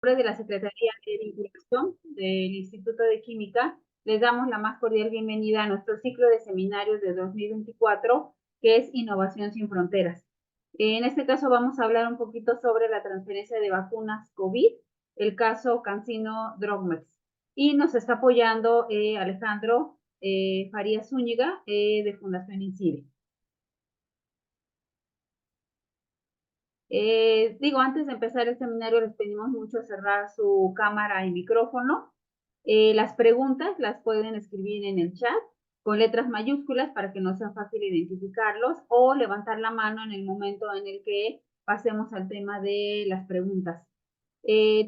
De la Secretaría de Vinculación del Instituto de Química, les damos la más cordial bienvenida a nuestro ciclo de seminarios de 2024, que es Innovación sin Fronteras. En este caso vamos a hablar un poquito sobre la transferencia de vacunas COVID, el caso CanSino Drogmex. Y nos está apoyando Alejandro Farías Zúñiga de Fundación INCIDE. Antes de empezar el seminario les pedimos mucho cerrar su cámara y micrófono. Las preguntas las pueden escribir en el chat con letras mayúsculas para que no sea fácil identificarlos, o levantar la mano en el momento en el que pasemos al tema de las preguntas.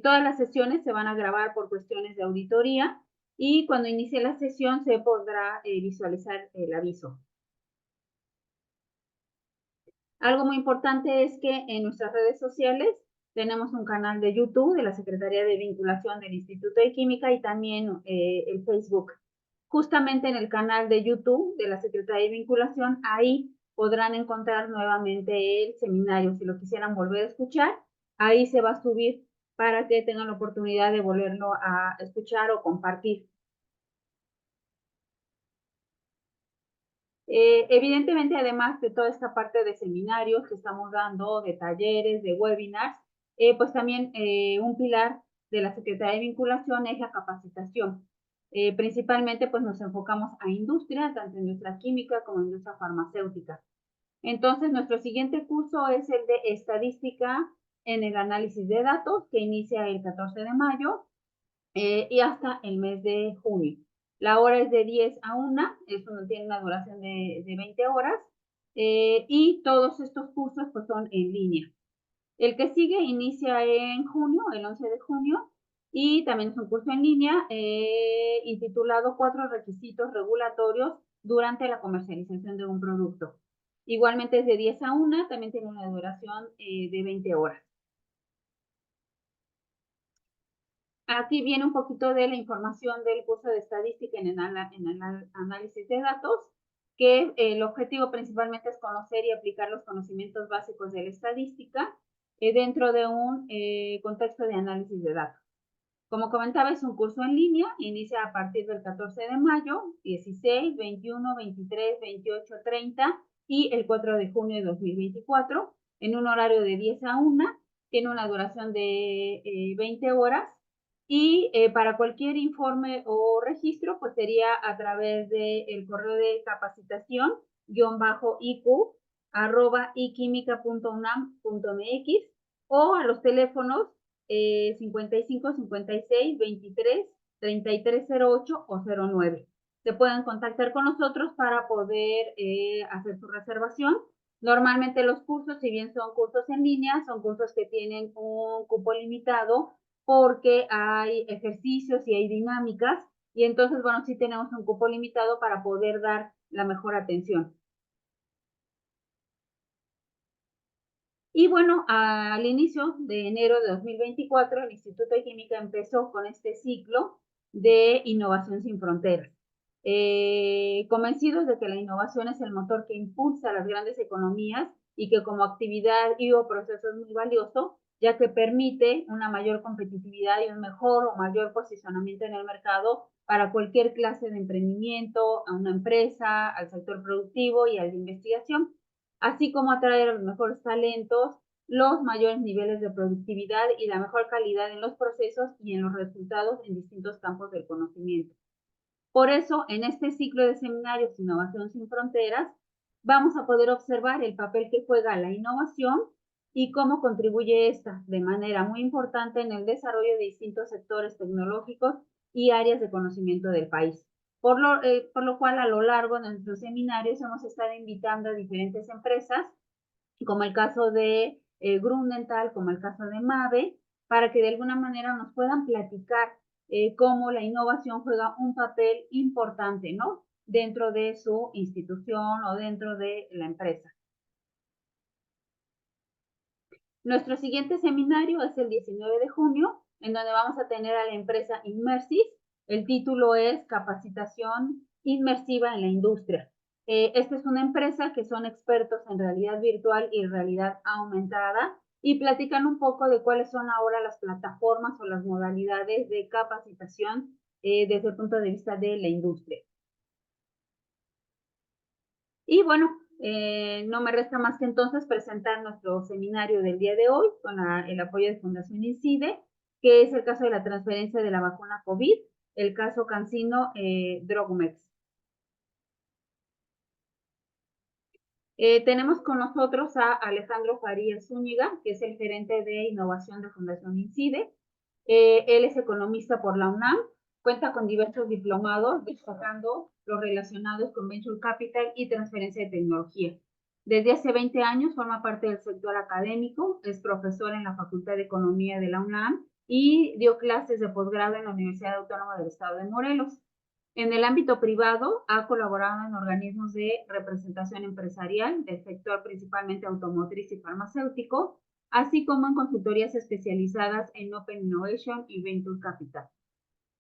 Todas las sesiones se van a grabar por cuestiones de auditoría, y cuando inicie la sesión se podrá visualizar el aviso. Algo muy importante es que en nuestras redes sociales tenemos un canal de YouTube de la Secretaría de Vinculación del Instituto de Química, y también el Facebook. Justamente en el canal de YouTube de la Secretaría de Vinculación, ahí podrán encontrar nuevamente el seminario. Si lo quisieran volver a escuchar, ahí se va a subir para que tengan la oportunidad de volverlo a escuchar o compartir. Evidentemente, además de toda esta parte de seminarios que estamos dando, de talleres, de webinars, pues también un pilar de la Secretaría de Vinculación es la capacitación. Principalmente, pues nos enfocamos a industria, tanto industria química como industria farmacéutica. Entonces, nuestro siguiente curso es el de estadística en el análisis de datos, que inicia el 14 de mayo y hasta el mes de junio. La hora es de 10 a 1, eso tiene una duración de 20 horas, y todos estos cursos pues son en línea. El que sigue inicia en junio, el 11 de junio, y también es un curso en línea intitulado 4 requisitos regulatorios durante la comercialización de un producto. Igualmente es de 10 a 1, también tiene una duración de 20 horas. Aquí viene un poquito de la información del curso de estadística en el análisis de datos, que el objetivo principalmente es conocer y aplicar los conocimientos básicos de la estadística dentro de un contexto de análisis de datos. Como comentaba, es un curso en línea, inicia a partir del 14 de mayo, 16, 21, 23, 28, 30 y el 4 de junio de 2024, en un horario de 10 a 1, tiene una duración de 20 horas, y para cualquier informe o registro, pues sería a través del correo de capacitación _iq @iquimica.unam.mx, o a los teléfonos 55 56 23 3308 o 09. Se pueden contactar con nosotros para poder hacer su reservación. Normalmente los cursos, si bien son cursos en línea, son cursos que tienen un cupo limitado porque hay ejercicios y hay dinámicas, y entonces, bueno, sí tenemos un cupo limitado para poder dar la mejor atención. Y bueno, al inicio de enero de 2024, el Instituto de Química empezó con este ciclo de Innovación sin Fronteras. Convencidos de que la innovación es el motor que impulsa las grandes economías, y que como actividad y o proceso es muy valioso, ya que permite una mayor competitividad y un mejor o mayor posicionamiento en el mercado para cualquier clase de emprendimiento, a una empresa, al sector productivo y al de investigación, así como atraer a los mejores talentos, los mayores niveles de productividad y la mejor calidad en los procesos y en los resultados en distintos campos del conocimiento. Por eso, en este ciclo de seminarios Innovación sin Fronteras, vamos a poder observar el papel que juega la innovación y cómo contribuye esta de manera muy importante en el desarrollo de distintos sectores tecnológicos y áreas de conocimiento del país. Por lo cual, a lo largo de nuestros seminarios hemos estado invitando a diferentes empresas, como el caso de Grunenthal, como el caso de Mave, para que de alguna manera nos puedan platicar cómo la innovación juega un papel importante, ¿no?, dentro de su institución o dentro de la empresa. Nuestro siguiente seminario es el 19 de junio, en donde vamos a tener a la empresa Inmersys. El título es Capacitación Inmersiva en la Industria. Esta es una empresa que son expertos en realidad virtual y realidad aumentada, y platican un poco de cuáles son ahora las plataformas o las modalidades de capacitación desde el punto de vista de la industria. Y bueno, no me resta más que entonces presentar nuestro seminario del día de hoy con el apoyo de Fundación INCIDE, que es el caso de la transferencia de la vacuna COVID, el caso CanSino Drogmex. Tenemos con nosotros a Alejandro Farías Zúñiga, que es el gerente de innovación de Fundación INCIDE. Él es economista por la UNAM, cuenta con diversos diplomados, destacando los relacionados con Venture Capital y transferencia de tecnología. Desde hace 20 años forma parte del sector académico, es profesor en la Facultad de Economía de la UNAM y dio clases de posgrado en la Universidad Autónoma del Estado de Morelos. En el ámbito privado, ha colaborado en organismos de representación empresarial del sector principalmente automotriz y farmacéutico, así como en consultorías especializadas en Open Innovation y Venture Capital.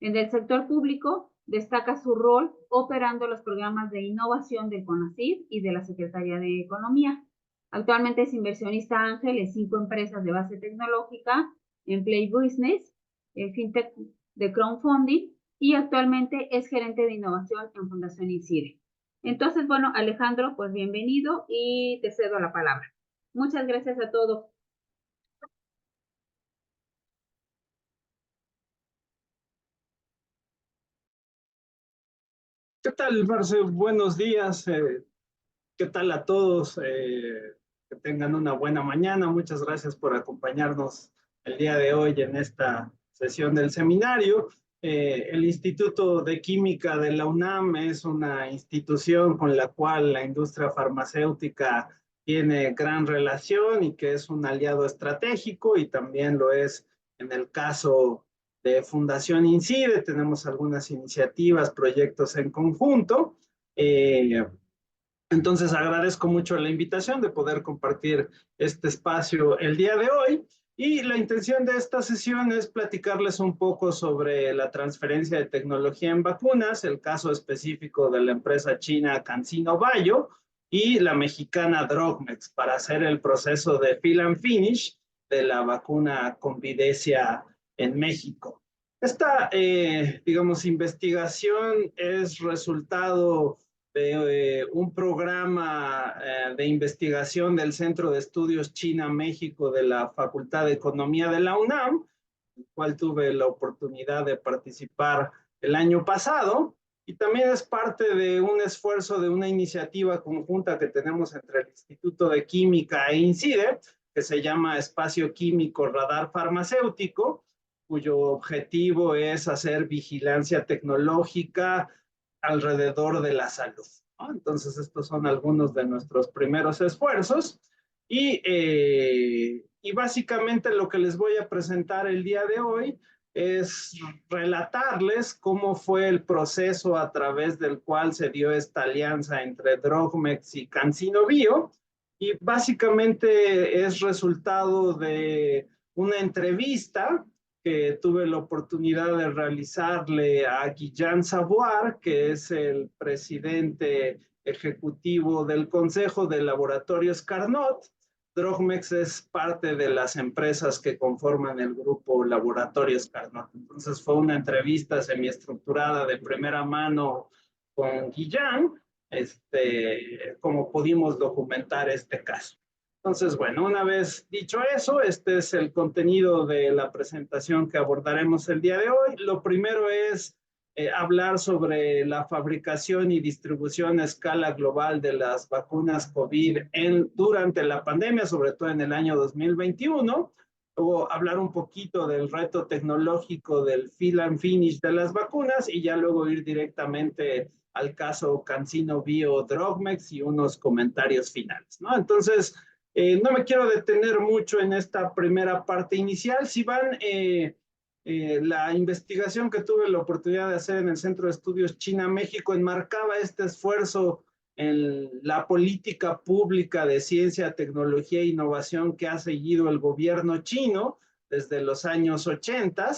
En el sector público, destaca su rol operando los programas de innovación del CONACYT y de la Secretaría de Economía. Actualmente es inversionista ángel en 5 empresas de base tecnológica, en Play Business, en FinTech de crowdfunding, y actualmente es gerente de innovación en Fundación INCIDE. Entonces, bueno, Alejandro, pues bienvenido y te cedo la palabra. Muchas gracias a todos. ¿Qué tal, Marce? Buenos días. ¿Qué tal a todos? Que tengan una buena mañana. Muchas gracias por acompañarnos el día de hoy en esta sesión del seminario. El Instituto de Química de la UNAM es una institución con la cual la industria farmacéutica tiene gran relación y que es un aliado estratégico, y también lo es en el caso de Fundación INCIDE. Tenemos algunas iniciativas, proyectos en conjunto. Entonces agradezco mucho la invitación de poder compartir este espacio el día de hoy, y la intención de esta sesión es platicarles un poco sobre la transferencia de tecnología en vacunas, el caso específico de la empresa china CanSino Bio y la mexicana Drogmex para hacer el proceso de fill and finish de la vacuna Convidecia en México. Esta, digamos, investigación es resultado de un programa de investigación del Centro de Estudios China-México de la Facultad de Economía de la UNAM, el cual tuve la oportunidad de participar el año pasado, y también es parte de un esfuerzo de una iniciativa conjunta que tenemos entre el Instituto de Química e INCIDE, que se llama Espacio Químico Radar Farmacéutico, cuyo objetivo es hacer vigilancia tecnológica alrededor de la salud, ¿no? Entonces, estos son algunos de nuestros primeros esfuerzos, y básicamente lo que les voy a presentar el día de hoy es relatarles cómo fue el proceso a través del cual se dio esta alianza entre Drogmex y CanSino Bio, y básicamente es resultado de una entrevista que tuve la oportunidad de realizarle a Guillaume Savoir, que es el presidente ejecutivo del Consejo de Laboratorios Carnot. Drogmex es parte de las empresas que conforman el grupo Laboratorios Carnot. Entonces fue una entrevista semiestructurada de primera mano con Guillaume, cómo pudimos documentar este caso. Entonces, bueno, una vez dicho eso, este es el contenido de la presentación que abordaremos el día de hoy. Lo primero es hablar sobre la fabricación y distribución a escala global de las vacunas COVID durante la pandemia, sobre todo en el año 2021. Luego hablar un poquito del reto tecnológico del fill and finish de las vacunas, y ya luego ir directamente al caso CanSino Bio Drogmex y unos comentarios finales, ¿no? Entonces, no me quiero detener mucho en esta primera parte inicial. Si van, la investigación que tuve la oportunidad de hacer en el Centro de Estudios China-México enmarcaba este esfuerzo en la política pública de ciencia, tecnología e innovación que ha seguido el gobierno chino desde los años 80,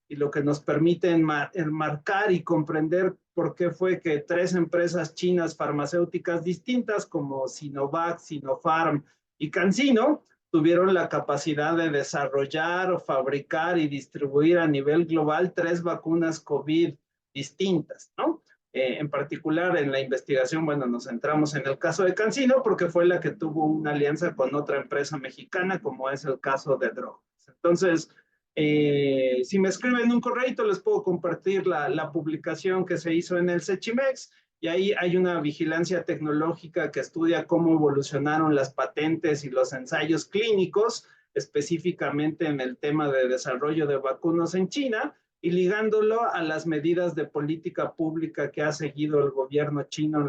y lo que nos permite enmarcar y comprender por qué fue que 3 empresas chinas farmacéuticas distintas como Sinovac, Sinopharm y CanSino tuvieron la capacidad de desarrollar, fabricar y distribuir a nivel global 3 vacunas COVID distintas, ¿no? En particular en la investigación, bueno, nos centramos en el caso de CanSino porque fue la que tuvo una alianza con otra empresa mexicana, como es el caso de Drogas. Entonces, si me escriben un correo, les puedo compartir la publicación que se hizo en el Sechimex, y ahí hay una vigilancia tecnológica que estudia cómo evolucionaron las patentes y los ensayos clínicos, específicamente en el tema de desarrollo de vacunas en China, y ligándolo a las medidas de política pública que ha seguido el gobierno chino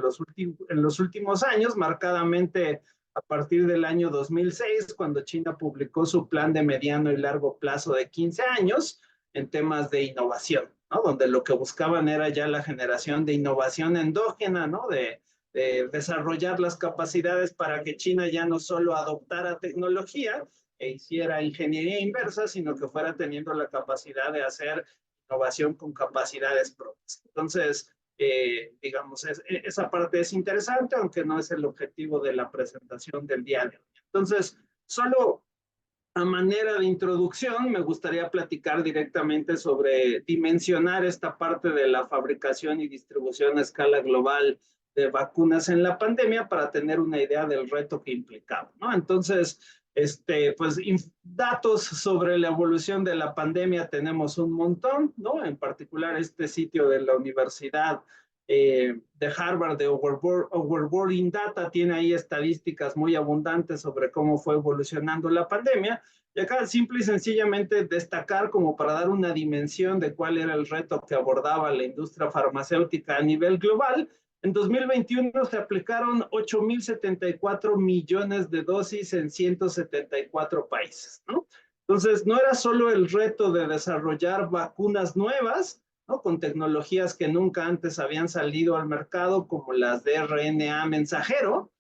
en los últimos años, marcadamente a partir del año 2006, cuando China publicó su plan de mediano y largo plazo de 15 años en temas de innovación, ¿no? Donde lo que buscaban era ya la generación de innovación endógena, ¿no? De desarrollar las capacidades para que China ya no solo adoptara tecnología e hiciera ingeniería inversa, sino que fuera teniendo la capacidad de hacer innovación con capacidades propias. Entonces, digamos, esa parte es interesante, aunque no es el objetivo de la presentación del día de hoy. Entonces, solo a manera de introducción, me gustaría platicar directamente sobre dimensionar esta parte de la fabricación y distribución a escala global de vacunas en la pandemia para tener una idea del reto que implicaba, ¿no? Entonces, pues datos sobre la evolución de la pandemia tenemos un montón, ¿no? En particular este sitio de la Universidad de Harvard, de Overboarding Data, tiene ahí estadísticas muy abundantes sobre cómo fue evolucionando la pandemia. Y acá simple y sencillamente destacar como para dar una dimensión de cuál era el reto que abordaba la industria farmacéutica a nivel global. En 2021 se aplicaron 8.074 millones de dosis en 174 países, ¿no? Entonces, no era solo el reto de desarrollar vacunas nuevas, ¿no? Con tecnologías que nunca antes habían salido al mercado, como las de RNA mensajero,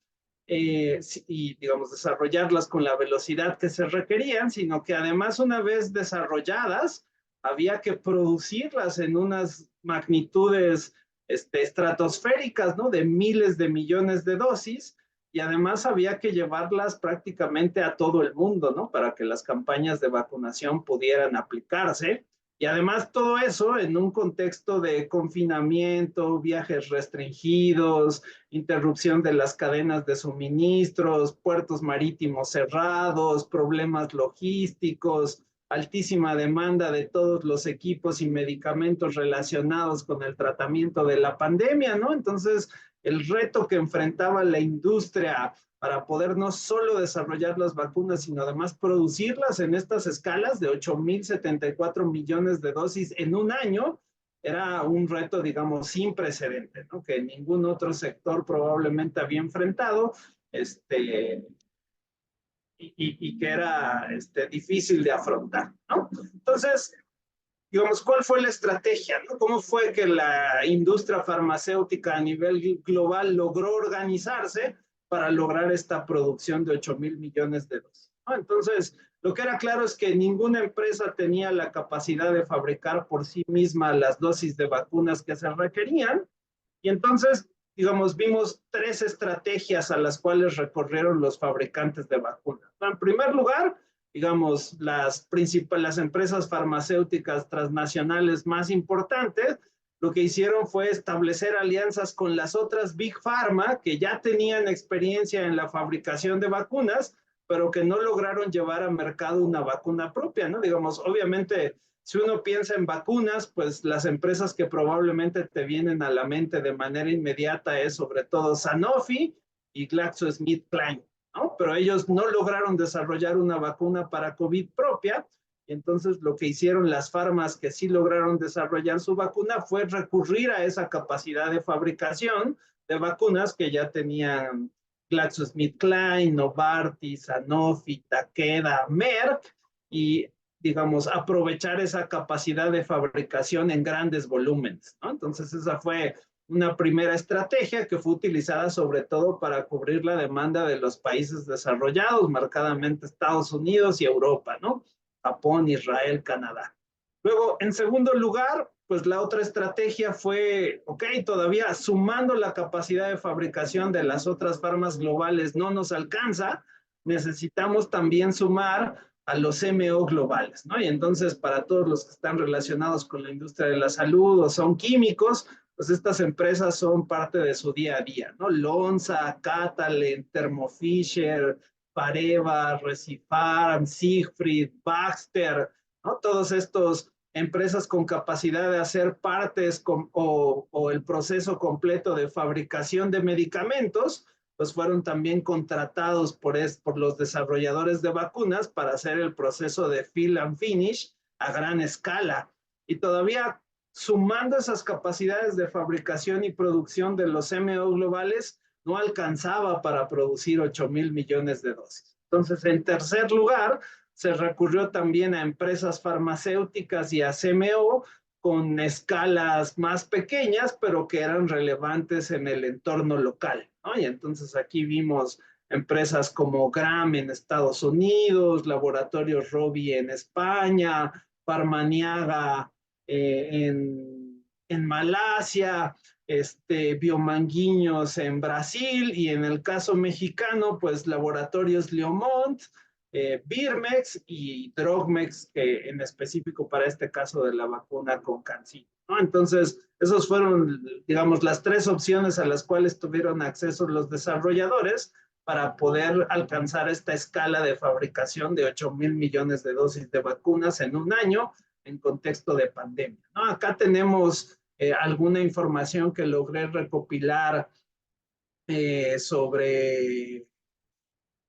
y, digamos, desarrollarlas con la velocidad que se requerían, sino que además, una vez desarrolladas, había que producirlas en unas magnitudes estratosféricas, ¿no? De miles de millones de dosis, y además había que llevarlas prácticamente a todo el mundo, ¿no? Para que las campañas de vacunación pudieran aplicarse. Y además todo eso en un contexto de confinamiento, viajes restringidos, interrupción de las cadenas de suministros, puertos marítimos cerrados, problemas logísticos, altísima demanda de todos los equipos y medicamentos relacionados con el tratamiento de la pandemia, ¿no? Entonces, el reto que enfrentaba la industria para poder no solo desarrollar las vacunas, sino además producirlas en estas escalas de 8.074 millones de dosis en un año, era un reto, digamos, sin precedente, ¿no? Que ningún otro sector probablemente había enfrentado, y que era difícil de afrontar, ¿no? Entonces, digamos, ¿cuál fue la estrategia, ¿no? ¿Cómo fue que la industria farmacéutica a nivel global logró organizarse para lograr esta producción de 8.000 millones de dosis, ¿no? Entonces, lo que era claro es que ninguna empresa tenía la capacidad de fabricar por sí misma las dosis de vacunas que se requerían, y entonces, digamos, vimos 3 estrategias a las cuales recorrieron los fabricantes de vacunas. En primer lugar, digamos, las empresas farmacéuticas transnacionales más importantes, lo que hicieron fue establecer alianzas con las otras Big Pharma que ya tenían experiencia en la fabricación de vacunas, pero que no lograron llevar a mercado una vacuna propia, ¿no? Digamos, obviamente, si uno piensa en vacunas, pues las empresas que probablemente te vienen a la mente de manera inmediata es sobre todo Sanofi y GlaxoSmithKline, ¿no? Pero ellos no lograron desarrollar una vacuna para COVID propia, y entonces lo que hicieron las farmas que sí lograron desarrollar su vacuna fue recurrir a esa capacidad de fabricación de vacunas que ya tenían GlaxoSmithKline, Novartis, Sanofi, Takeda, Merck, y digamos, aprovechar esa capacidad de fabricación en grandes volúmenes, ¿no? Entonces esa fue una primera estrategia que fue utilizada sobre todo para cubrir la demanda de los países desarrollados, marcadamente Estados Unidos y Europa, ¿no? Japón, Israel, Canadá. Luego, en segundo lugar, pues la otra estrategia fue, ok, todavía sumando la capacidad de fabricación de las otras farmas globales no nos alcanza, necesitamos también sumar a los CMO globales, ¿no? Y entonces, para todos los que están relacionados con la industria de la salud o son químicos, pues estas empresas son parte de su día a día, ¿no? Lonza, Catalent, Thermo Fisher, Pareva, Recipharm, Siegfried, Baxter, ¿no? Todos estos empresas con capacidad de hacer partes o el proceso completo de fabricación de medicamentos, pues fueron también contratados por los desarrolladores de vacunas para hacer el proceso de fill and finish a gran escala. Y todavía sumando esas capacidades de fabricación y producción de los MO globales, no alcanzaba para producir 8,000 millones de dosis. Entonces, en tercer lugar, se recurrió también a empresas farmacéuticas y a CMO con escalas más pequeñas, pero que eran relevantes en el entorno local, ¿no? Y entonces aquí vimos empresas como Gram en Estados Unidos, Laboratorios Rovi en España, Farmaniaga en Malasia, Biomanguinhos en Brasil, y en el caso mexicano, pues Laboratorios Leomont, Birmex y Drogmex, que en específico para este caso de la vacuna con CanSino, ¿no? Entonces, esos fueron, digamos, las tres opciones a las cuales tuvieron acceso los desarrolladores para poder alcanzar esta escala de fabricación de 8,000 millones de dosis de vacunas en un año en contexto de pandemia, ¿no? Acá tenemos alguna información que logré recopilar sobre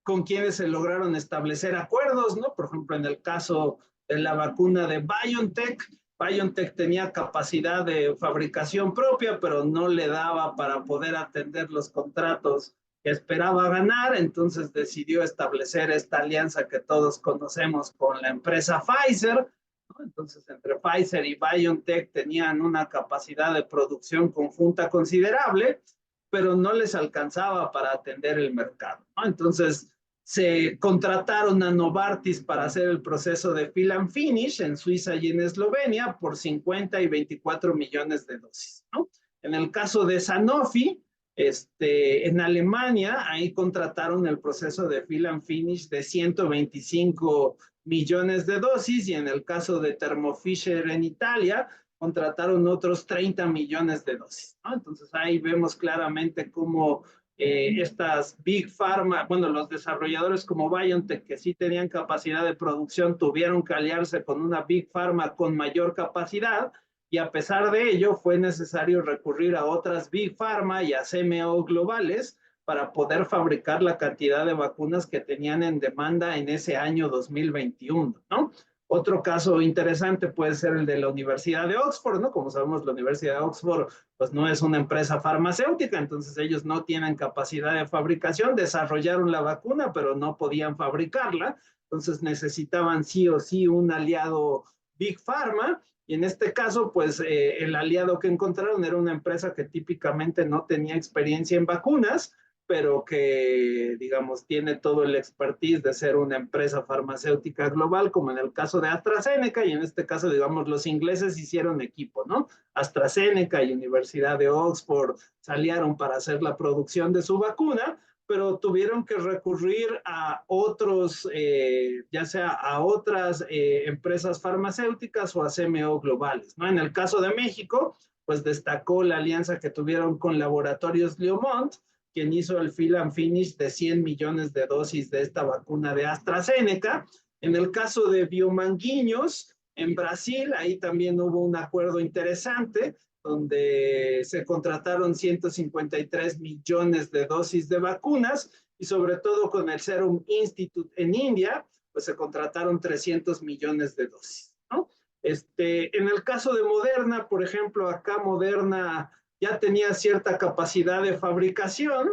con quienes se lograron establecer acuerdos, ¿no? Por ejemplo, en el caso de la vacuna de BioNTech, BioNTech tenía capacidad de fabricación propia, pero no le daba para poder atender los contratos que esperaba ganar, entonces decidió establecer esta alianza que todos conocemos con la empresa Pfizer, ¿no? Entonces, entre Pfizer y BioNTech tenían una capacidad de producción conjunta considerable, pero no les alcanzaba para atender el mercado, ¿no? Entonces, se contrataron a Novartis para hacer el proceso de fill and finish en Suiza y en Eslovenia por 50 y 24 millones de dosis, ¿no? En el caso de Sanofi, en Alemania, ahí contrataron el proceso de fill and finish de 125 millones de dosis, y en el caso de Thermo Fisher en Italia, contrataron otros 30 millones de dosis, ¿no? Entonces ahí vemos claramente cómo estas Big Pharma, bueno, los desarrolladores como BioNTech, que sí tenían capacidad de producción, tuvieron que aliarse con una Big Pharma con mayor capacidad, y a pesar de ello fue necesario recurrir a otras Big Pharma y a CMO globales para poder fabricar la cantidad de vacunas que tenían en demanda en ese año 2021, ¿no? Otro caso interesante puede ser el de la Universidad de Oxford, ¿no? Como sabemos, la Universidad de Oxford pues no es una empresa farmacéutica, entonces ellos no tienen capacidad de fabricación, desarrollaron la vacuna, pero no podían fabricarla, entonces necesitaban sí o sí un aliado Big Pharma, y en este caso, pues el aliado que encontraron era una empresa que típicamente no tenía experiencia en vacunas, pero que, digamos, tiene todo el expertise de ser una empresa farmacéutica global, como en el caso de AstraZeneca, y en este caso, digamos, los ingleses hicieron equipo, ¿no? AstraZeneca y Universidad de Oxford salieron para hacer la producción de su vacuna, pero tuvieron que recurrir a otros, ya sea a otras empresas farmacéuticas o a CMO globales, ¿no? En el caso de México, pues destacó la alianza que tuvieron con Laboratorios Leomont, quien hizo el fill and finish de 100 millones de dosis de esta vacuna de AstraZeneca. En el caso de Biomanguinhos, en Brasil, ahí también hubo un acuerdo interesante, donde se contrataron 153 millones de dosis de vacunas, y sobre todo con el Serum Institute en India, pues se contrataron 300 millones de dosis, ¿no? En el caso de Moderna, por ejemplo, acá Moderna ya tenía cierta capacidad de fabricación,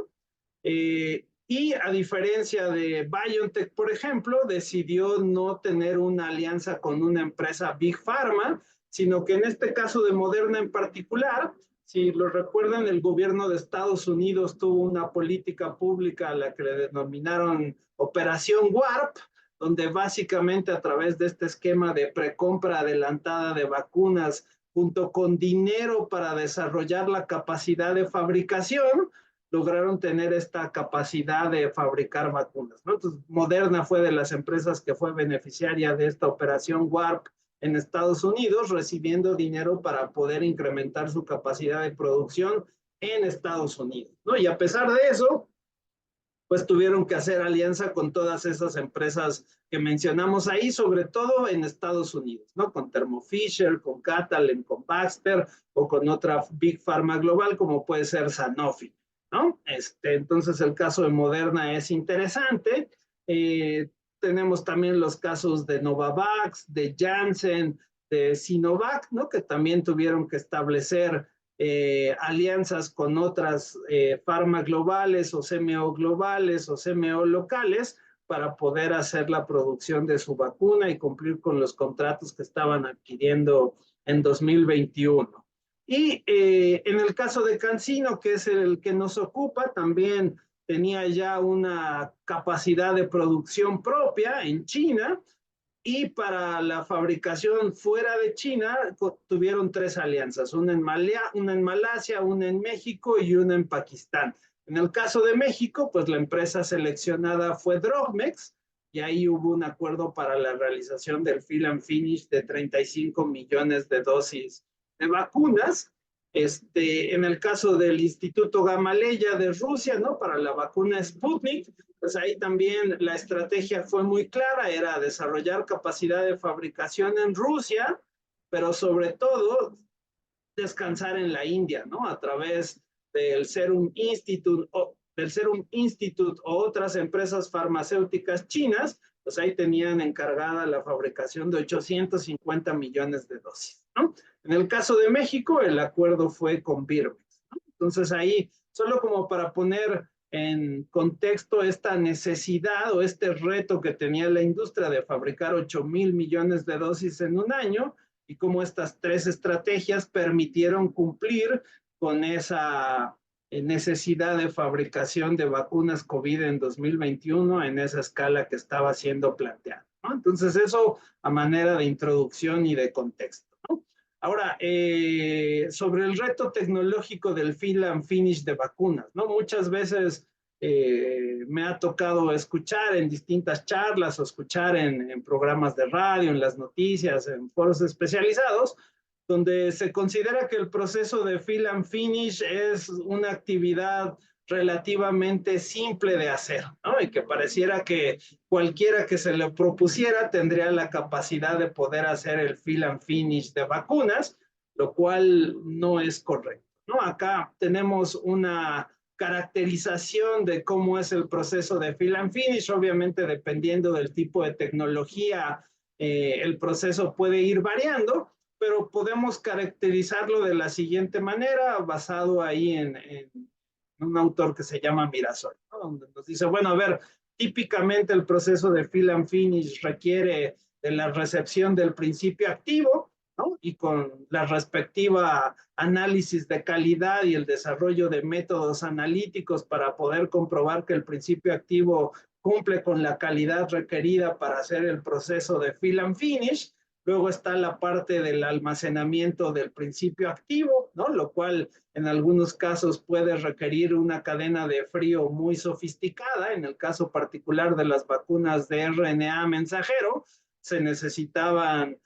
y a diferencia de BioNTech, por ejemplo, decidió no tener una alianza con una empresa Big Pharma, sino que en este caso de Moderna en particular, si lo recuerdan, el gobierno de Estados Unidos tuvo una política pública a la que le denominaron Operación Warp, donde básicamente a través de este esquema de precompra adelantada de vacunas, junto con dinero para desarrollar la capacidad de fabricación, lograron tener esta capacidad de fabricar vacunas, ¿no? Entonces, Moderna fue de las empresas que fue beneficiaria de esta operación WARP en Estados Unidos, recibiendo dinero para poder incrementar su capacidad de producción en Estados Unidos, ¿no? Y a pesar de eso, pues tuvieron que hacer alianza con todas esas empresas que mencionamos ahí, sobre todo en Estados Unidos, ¿no? Con Thermo Fisher, con Catalent, con Baxter o con otra Big Pharma global como puede ser Sanofi, ¿no? Entonces el caso de Moderna es interesante. Tenemos también los casos de Novavax, de Janssen, de Sinovac, ¿no? Que también tuvieron que establecer alianzas con otras farma globales o CMO globales o CMO locales para poder hacer la producción de su vacuna y cumplir con los contratos que estaban adquiriendo en 2021. Y en el caso de CanSino, que es el que nos ocupa, también tenía ya una capacidad de producción propia en China, y para la fabricación fuera de China tuvieron 3 alianzas, una en Malasia, una en México y una en Pakistán. En el caso de México, pues la empresa seleccionada fue Drogmex y ahí hubo un acuerdo para la realización del fill and finish de 35 millones de dosis de vacunas. En el caso del Instituto Gamaleya de Rusia, ¿no? Para la vacuna Sputnik, pues ahí también la estrategia fue muy clara, era desarrollar capacidad de fabricación en Rusia, pero sobre todo descansar en la India, ¿no? A través del Serum Institute o otras empresas farmacéuticas chinas, pues ahí tenían encargada la fabricación de 850 millones de dosis, ¿no? En el caso de México, el acuerdo fue con Birmex, ¿no? Entonces ahí, solo como para poner en contexto esta necesidad o este reto que tenía la industria de fabricar 8,000 millones de dosis en un año y cómo estas 3 estrategias permitieron cumplir con esa necesidad de fabricación de vacunas COVID en 2021 en esa escala que estaba siendo planteada, ¿no? Entonces eso a manera de introducción y de contexto, ¿no? Ahora, sobre el reto tecnológico del fill and finish de vacunas, ¿no? Muchas veces me ha tocado escuchar en distintas charlas o escuchar en programas de radio, en las noticias, en foros especializados, donde se considera que el proceso de fill and finish es una actividad relativamente simple de hacer, ¿no? Y que pareciera que cualquiera que se le propusiera tendría la capacidad de poder hacer el fill and finish de vacunas, lo cual no es correcto, ¿no? Acá tenemos una caracterización de cómo es el proceso de fill and finish, obviamente dependiendo del tipo de tecnología, el proceso puede ir variando, pero podemos caracterizarlo de la siguiente manera, basado ahí en un autor que se llama Mirasol, ¿no? Donde nos dice, bueno, a ver, típicamente el proceso de fill and finish requiere de la recepción del principio activo, ¿no? Y con la respectiva análisis de calidad y el desarrollo de métodos analíticos para poder comprobar que el principio activo cumple con la calidad requerida para hacer el proceso de fill and finish. Luego está la parte del almacenamiento del principio activo, ¿no? Lo cual en algunos casos puede requerir una cadena de frío muy sofisticada. En el caso particular de las vacunas de RNA mensajero, se necesitaban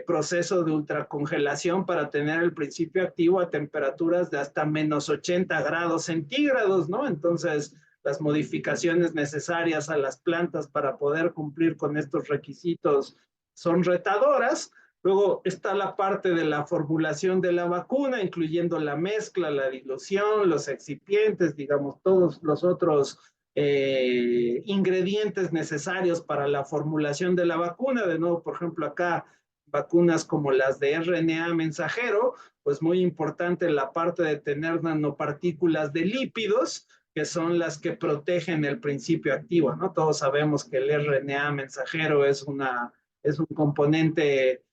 procesos de ultracongelación para tener el principio activo a temperaturas de hasta menos 80 grados centígrados, ¿no? Entonces, las modificaciones necesarias a las plantas para poder cumplir con estos requisitos son retadoras. Luego está la parte de la formulación de la vacuna, incluyendo la mezcla, la dilución, los excipientes, digamos, todos los otros ingredientes necesarios para la formulación de la vacuna. De nuevo, por ejemplo, acá vacunas como las de RNA mensajero, pues muy importante la parte de tener nanopartículas de lípidos, que son las que protegen el principio activo, ¿no? Todos sabemos que el RNA mensajero es un componente,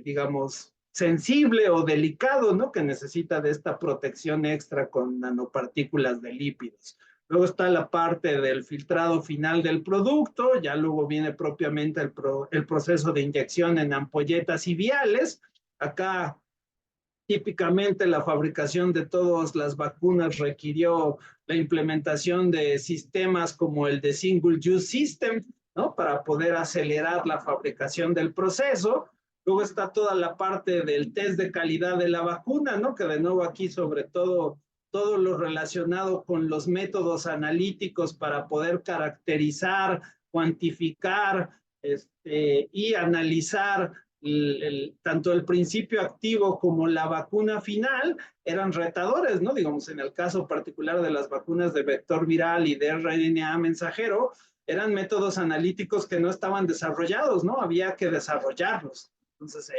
digamos, sensible o delicado, ¿no? Que necesita de esta protección extra con nanopartículas de lípidos. Luego está la parte del filtrado final del producto, ya luego viene propiamente el proceso de inyección en ampolletas y viales. Acá Típicamente la fabricación de todas las vacunas requirió la implementación de sistemas como el de Single Use System, ¿no? Para poder acelerar la fabricación del proceso. Luego está toda la parte del test de calidad de la vacuna, ¿no? Que de nuevo aquí sobre todo lo relacionado con los métodos analíticos para poder caracterizar, cuantificar y analizar tanto el principio activo como la vacuna final eran retadores, ¿no? Digamos, en el caso particular de las vacunas de vector viral y de RNA mensajero, eran métodos analíticos que no estaban desarrollados, ¿no? Había que desarrollarlos. Entonces,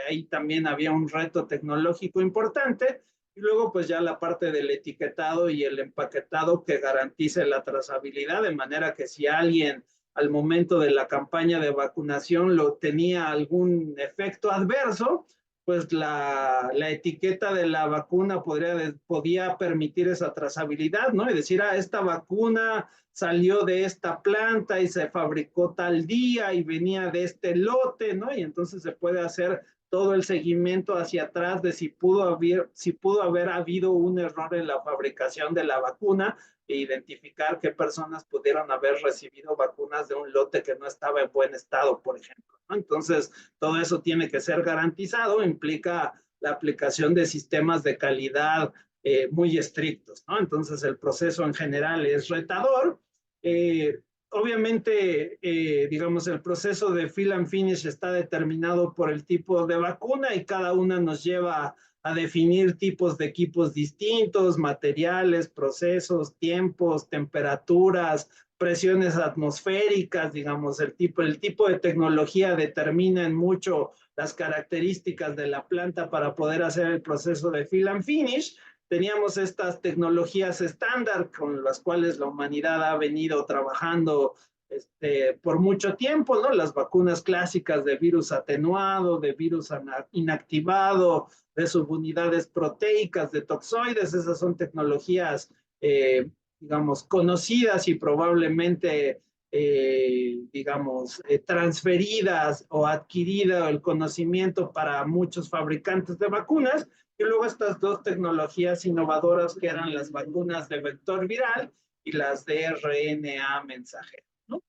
ahí también había un reto tecnológico importante. Y luego, pues ya la parte del etiquetado y el empaquetado que garantice la trazabilidad, de manera que si alguien al momento de la campaña de vacunación lo tenía algún efecto adverso, pues la etiqueta de la vacuna podía permitir esa trazabilidad, ¿no? Y decir, esta vacuna salió de esta planta y se fabricó tal día y venía de este lote, ¿no? Y entonces se puede hacer todo el seguimiento hacia atrás de si pudo haber habido un error en la fabricación de la vacuna e identificar qué personas pudieron haber recibido vacunas de un lote que no estaba en buen estado, por ejemplo, ¿no? Entonces, todo eso tiene que ser garantizado, implica la aplicación de sistemas de calidad muy estrictos, ¿no? Entonces, el proceso en general es retador. Obviamente, digamos, el proceso de fill and finish está determinado por el tipo de vacuna y cada una nos lleva a definir tipos de equipos distintos, materiales, procesos, tiempos, temperaturas, presiones atmosféricas, digamos, el tipo de tecnología determina en mucho las características de la planta para poder hacer el proceso de fill and finish. Teníamos estas tecnologías estándar con las cuales la humanidad ha venido trabajando por mucho tiempo, ¿no? Las vacunas clásicas de virus atenuado, de virus inactivado, de subunidades proteicas, de toxoides, esas son tecnologías, digamos, conocidas y probablemente, digamos, transferidas o adquirido el conocimiento para muchos fabricantes de vacunas. Y luego estas dos tecnologías innovadoras que eran las vacunas de vector viral y las de RNA mensajero, ¿no?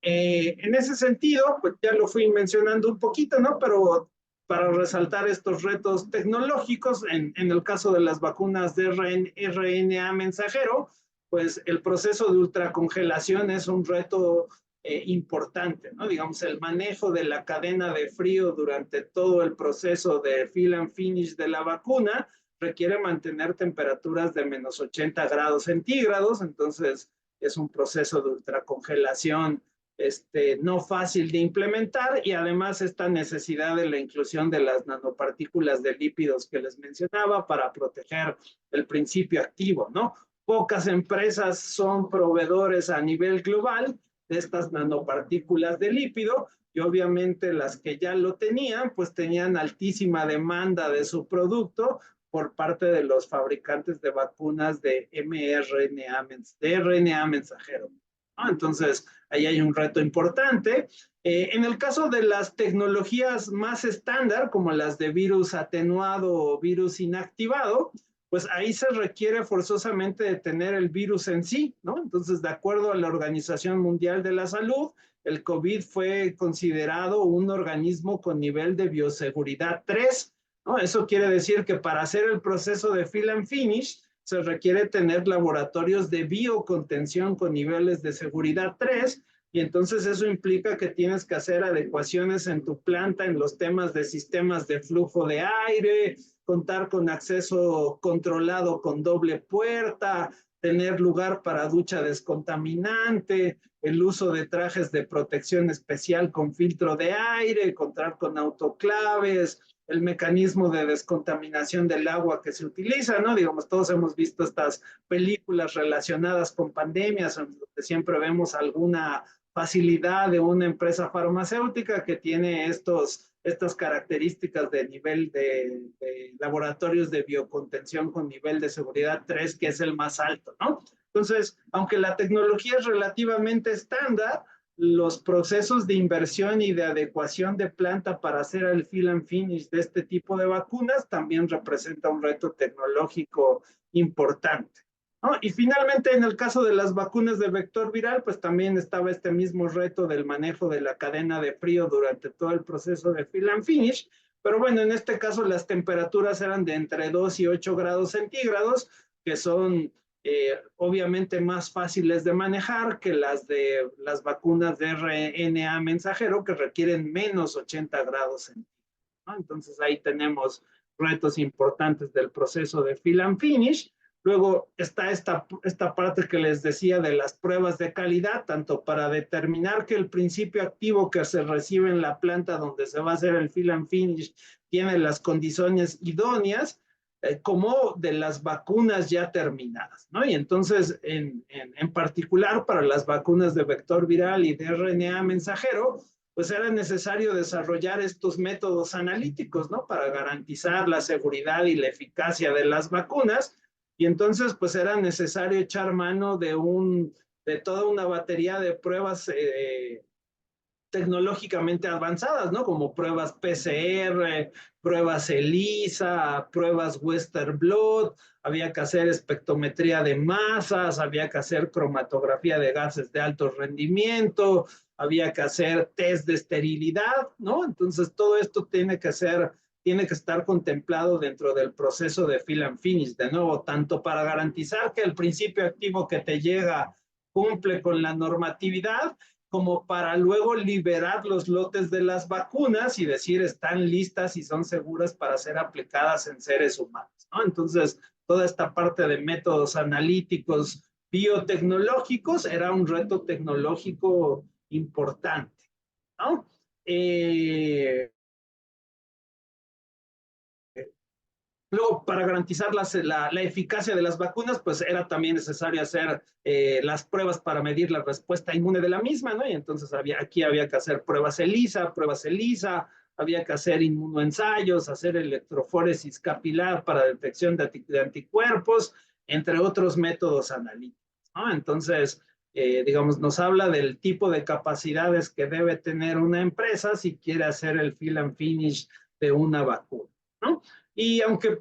En ese sentido, pues ya lo fui mencionando un poquito, ¿no? Pero para resaltar estos retos tecnológicos, en el caso de las vacunas de RNA mensajero, pues el proceso de ultracongelación es un reto importante, ¿no? Digamos, el manejo de la cadena de frío durante todo el proceso de fill and finish de la vacuna requiere mantener temperaturas de menos 80 grados centígrados, entonces es un proceso de ultracongelación no fácil de implementar y además esta necesidad de la inclusión de las nanopartículas de lípidos que les mencionaba para proteger el principio activo, ¿no? Pocas empresas son proveedores a nivel global de estas nanopartículas de lípido y obviamente las que ya lo tenían, pues tenían altísima demanda de su producto por parte de los fabricantes de vacunas de RNA mensajero, ¿no? Entonces, ahí hay un reto importante. En el caso de las tecnologías más estándar, como las de virus atenuado o virus inactivado, pues ahí se requiere forzosamente de tener el virus en sí, ¿no? Entonces, de acuerdo a la Organización Mundial de la Salud, el COVID fue considerado un organismo con nivel de bioseguridad 3, ¿no? Eso quiere decir que para hacer el proceso de fill and finish, se requiere tener laboratorios de biocontención con niveles de seguridad 3 y entonces eso implica que tienes que hacer adecuaciones en tu planta en los temas de sistemas de flujo de aire, contar con acceso controlado con doble puerta, tener lugar para ducha descontaminante, el uso de trajes de protección especial con filtro de aire, contar con autoclaves, el mecanismo de descontaminación del agua que se utiliza, ¿no? Digamos, todos hemos visto estas películas relacionadas con pandemias, donde siempre vemos alguna facilidad de una empresa farmacéutica que tiene estas características de nivel de laboratorios de biocontención con nivel de seguridad 3, que es el más alto, ¿no? Entonces, aunque la tecnología es relativamente estándar, los procesos de inversión y de adecuación de planta para hacer el fill and finish de este tipo de vacunas también representa un reto tecnológico importante, ¿no? Y finalmente, en el caso de las vacunas de vector viral, pues también estaba este mismo reto del manejo de la cadena de frío durante todo el proceso de fill and finish, pero bueno, en este caso las temperaturas eran de entre 2 y 8 grados centígrados, que son obviamente más fáciles de manejar que las de las vacunas de RNA mensajero, que requieren menos 80 grados centígrados, ¿no? Entonces ahí tenemos retos importantes del proceso de fill and finish. Luego está esta parte que les decía de las pruebas de calidad, tanto para determinar que el principio activo que se recibe en la planta donde se va a hacer el fill and finish tiene las condiciones idóneas, como de las vacunas ya terminadas, ¿no? Y entonces, en particular para las vacunas de vector viral y de RNA mensajero, pues era necesario desarrollar estos métodos analíticos, ¿no? Para garantizar la seguridad y la eficacia de las vacunas. Y entonces, pues era necesario echar mano de toda una batería de pruebas tecnológicamente avanzadas, ¿no? Como pruebas PCR, pruebas ELISA, pruebas Western Blot, había que hacer espectrometría de masas, había que hacer cromatografía de gases de alto rendimiento, había que hacer test de esterilidad, ¿no? Entonces todo esto tiene que estar contemplado dentro del proceso de fill and finish, de nuevo, tanto para garantizar que el principio activo que te llega cumple con la normatividad, como para luego liberar los lotes de las vacunas y decir están listas y son seguras para ser aplicadas en seres humanos, ¿no? Entonces, toda esta parte de métodos analíticos biotecnológicos era un reto tecnológico importante, ¿no? Luego, para garantizar la eficacia de las vacunas, pues era también necesario hacer las pruebas para medir la respuesta inmune de la misma, ¿no? Y entonces aquí había que hacer pruebas ELISA, había que hacer inmunoensayos, hacer electroforesis capilar para detección de anticuerpos, entre otros métodos analíticos, ¿no? Entonces, digamos, nos habla del tipo de capacidades que debe tener una empresa si quiere hacer el fill and finish de una vacuna, ¿no? Y aunque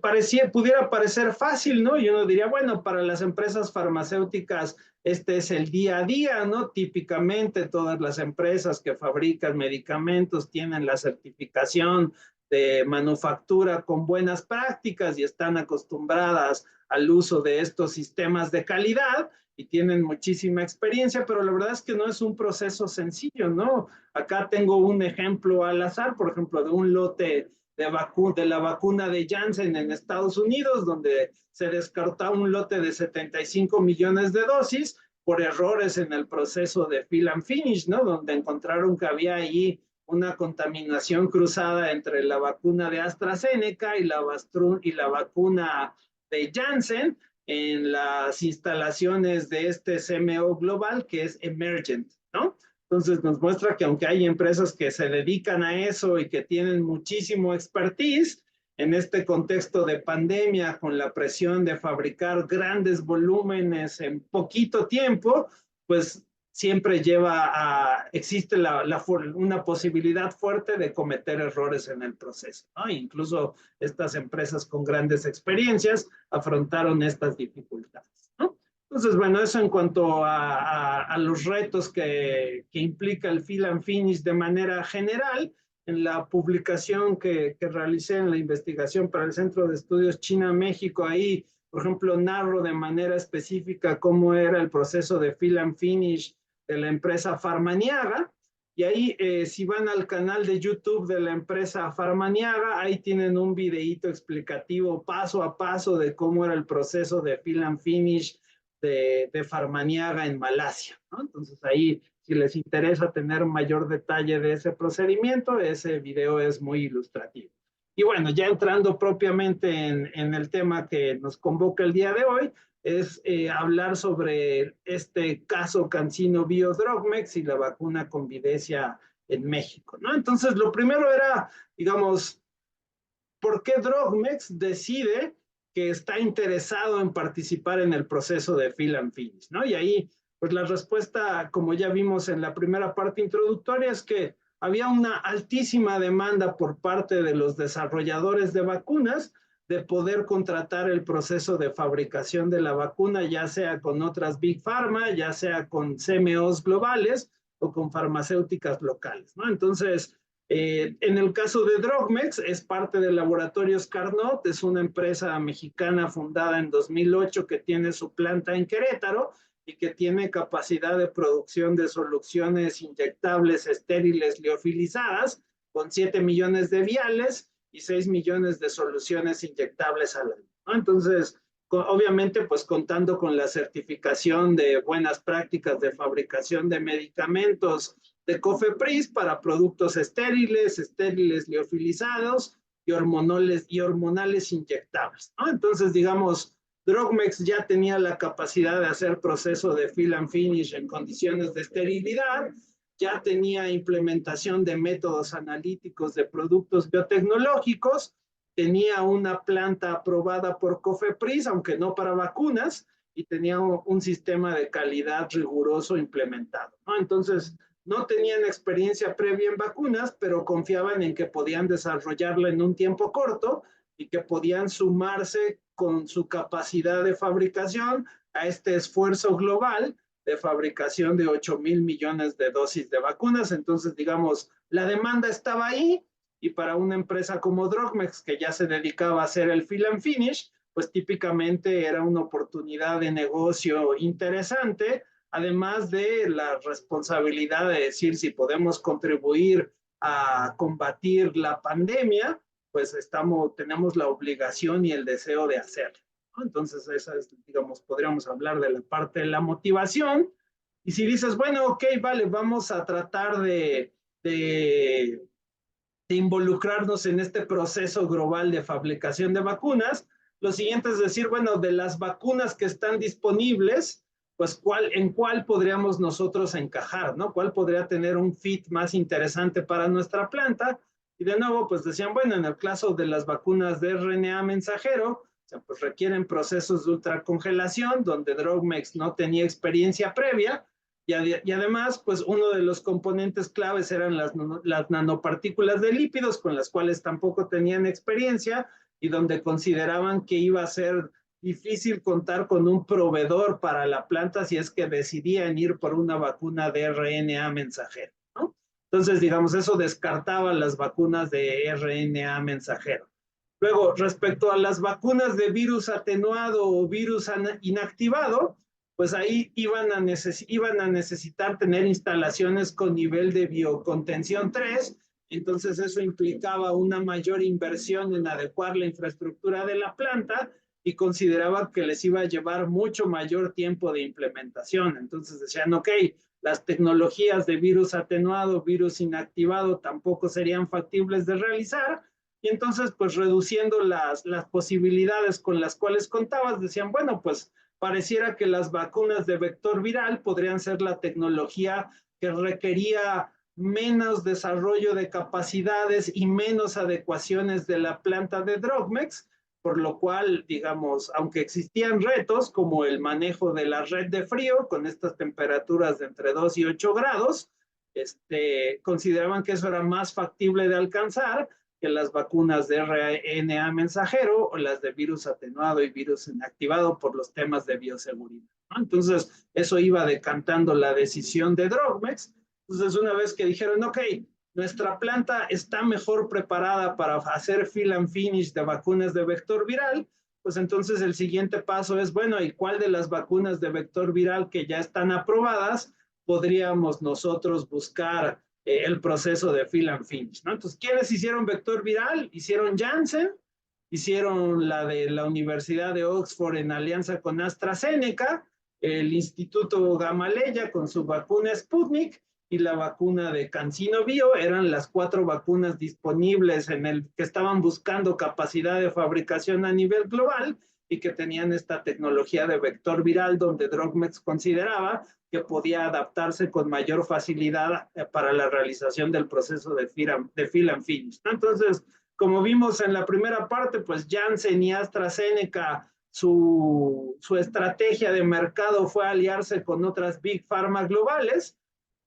pudiera parecer fácil, ¿no? Yo no diría, bueno, para las empresas farmacéuticas este es el día a día, ¿no? Típicamente todas las empresas que fabrican medicamentos tienen la certificación de manufactura con buenas prácticas y están acostumbradas al uso de estos sistemas de calidad y tienen muchísima experiencia, pero la verdad es que no es un proceso sencillo, ¿no? Acá tengo un ejemplo al azar, por ejemplo, de un lote de la vacuna de Janssen en Estados Unidos, donde se descartó un lote de 75 millones de dosis por errores en el proceso de fill and finish, ¿no? Donde encontraron que había ahí una contaminación cruzada entre la vacuna de AstraZeneca y la vacuna de Janssen en las instalaciones de este CMO global que es Emergent, ¿no? Entonces nos muestra que aunque hay empresas que se dedican a eso y que tienen muchísimo expertise, en este contexto de pandemia, con la presión de fabricar grandes volúmenes en poquito tiempo, pues siempre existe una posibilidad fuerte de cometer errores en el proceso, ¿no? Incluso estas empresas con grandes experiencias afrontaron estas dificultades, ¿no? Entonces, bueno, eso en cuanto a los retos que implica el fill and finish de manera general. En la publicación que realicé en la investigación para el Centro de Estudios China-México, ahí, por ejemplo, narro de manera específica cómo era el proceso de fill and finish de la empresa Farmaniaga. Y ahí, si van al canal de YouTube de la empresa Farmaniaga, ahí tienen un videíto explicativo paso a paso de cómo era el proceso de fill and finish de Farmaniaga en Malasia, ¿no? Entonces ahí, si les interesa tener mayor detalle de ese procedimiento, ese video es muy ilustrativo. Y bueno, ya entrando propiamente en el tema que nos convoca el día de hoy, es hablar sobre este caso CanSino Biodrogmex y la vacuna con Videcia en México, ¿no? Entonces, lo primero era, digamos, ¿por qué Drogmex decide que está interesado en participar en el proceso de fill and finish, ¿no? Y ahí Pues la respuesta, como ya vimos en la primera parte introductoria, es que había una altísima demanda por parte de los desarrolladores de vacunas de poder contratar el proceso de fabricación de la vacuna, ya sea con otras Big Pharma, ya sea con CMOs globales o con farmacéuticas locales, ¿no? Entonces, en el caso de Drogmex, es parte del Laboratorios Carnot, es una empresa mexicana fundada en 2008 que tiene su planta en Querétaro y que tiene capacidad de producción de soluciones inyectables estériles liofilizadas con 7 millones de viales y 6 millones de soluciones inyectables al año, ¿no? Entonces, obviamente, pues contando con la certificación de buenas prácticas de fabricación de medicamentos de COFEPRIS para productos estériles, estériles liofilizados y hormonales inyectables, ¿no? Entonces, digamos, Drogmex ya tenía la capacidad de hacer proceso de fill and finish en condiciones de esterilidad, ya tenía implementación de métodos analíticos de productos biotecnológicos, tenía una planta aprobada por COFEPRIS, aunque no para vacunas, y tenía un sistema de calidad riguroso implementado, ¿no? Entonces, no tenían experiencia previa en vacunas, pero confiaban en que podían desarrollarla en un tiempo corto y que podían sumarse con su capacidad de fabricación a este esfuerzo global de fabricación de 8,000 millones de dosis de vacunas. Entonces, digamos, la demanda estaba ahí y para una empresa como Drogmex, que ya se dedicaba a hacer el fill and finish, pues típicamente era una oportunidad de negocio interesante, además de la responsabilidad de decir si podemos contribuir a combatir la pandemia, pues tenemos la obligación y el deseo de hacerlo, ¿no? Entonces, esa es, digamos, podríamos hablar de la parte de la motivación. Y si dices, bueno, ok, vale, vamos a tratar de involucrarnos en este proceso global de fabricación de vacunas, lo siguiente es decir, bueno, de las vacunas que están disponibles, pues en cuál podríamos nosotros encajar, ¿no? ¿Cuál podría tener un fit más interesante para nuestra planta? Y de nuevo, pues decían, bueno, en el caso de las vacunas de RNA mensajero, o sea, pues requieren procesos de ultracongelación, donde Drogmex no tenía experiencia previa, y además, pues uno de los componentes claves eran las nanopartículas de lípidos, con las cuales tampoco tenían experiencia y donde consideraban que iba a ser difícil contar con un proveedor para la planta si es que decidían ir por una vacuna de RNA mensajero, ¿no? Entonces, digamos, eso descartaba las vacunas de RNA mensajero. Luego, respecto a las vacunas de virus atenuado o virus inactivado, pues ahí iban a necesitar tener instalaciones con nivel de biocontención 3, entonces eso implicaba una mayor inversión en adecuar la infraestructura de la planta y consideraba que les iba a llevar mucho mayor tiempo de implementación. Entonces decían, ok, las tecnologías de virus atenuado, virus inactivado tampoco serían factibles de realizar, y entonces pues reduciendo las posibilidades con las cuales contabas, decían, bueno, pues pareciera que las vacunas de vector viral podrían ser la tecnología que requería menos desarrollo de capacidades y menos adecuaciones de la planta de Drogmex, por lo cual, digamos, aunque existían retos como el manejo de la red de frío con estas temperaturas de entre 2 y 8 grados, consideraban que eso era más factible de alcanzar que las vacunas de RNA mensajero o las de virus atenuado y virus inactivado por los temas de bioseguridad, ¿no? Entonces, eso iba decantando la decisión de Drogmex. Entonces, una vez que dijeron, ok, nuestra planta está mejor preparada para hacer fill and finish de vacunas de vector viral, pues entonces el siguiente paso es, bueno, ¿y cuál de las vacunas de vector viral que ya están aprobadas podríamos nosotros buscar el proceso de fill and finish, ¿no? Entonces, ¿quiénes hicieron vector viral? Hicieron Janssen, hicieron la de la Universidad de Oxford en alianza con AstraZeneca, el Instituto Gamaleya con su vacuna Sputnik y la vacuna de CanSino Bio. Eran las 4 vacunas disponibles que estaban buscando capacidad de fabricación a nivel global y que tenían esta tecnología de vector viral donde Drogmex consideraba que podía adaptarse con mayor facilidad para la realización del proceso de fill and finish. Entonces, como vimos en la primera parte, pues Janssen y AstraZeneca su estrategia de mercado fue aliarse con otras Big Pharma globales.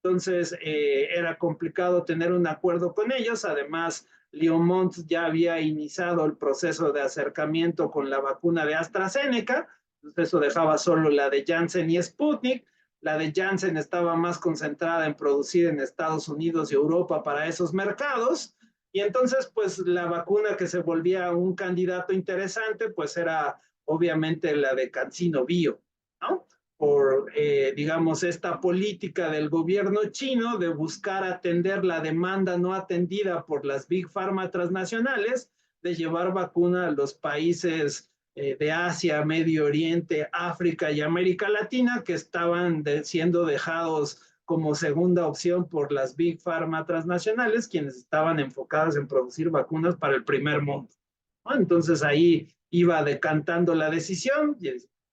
Entonces, era complicado tener un acuerdo con ellos. Además, Leomont ya había iniciado el proceso de acercamiento con la vacuna de AstraZeneca. Entonces, eso dejaba solo la de Janssen y Sputnik. La de Janssen estaba más concentrada en producir en Estados Unidos y Europa para esos mercados. Y entonces, pues la vacuna que se volvía un candidato interesante, pues era obviamente la de CanSino Bio, ¿no? Por, digamos, esta política del gobierno chino de buscar atender la demanda no atendida por las Big Pharma transnacionales, de llevar vacuna a los países de Asia, Medio Oriente, África y América Latina, que estaban siendo dejados como segunda opción por las Big Pharma transnacionales, quienes estaban enfocadas en producir vacunas para el primer mundo, ¿no? Entonces ahí iba decantando la decisión y,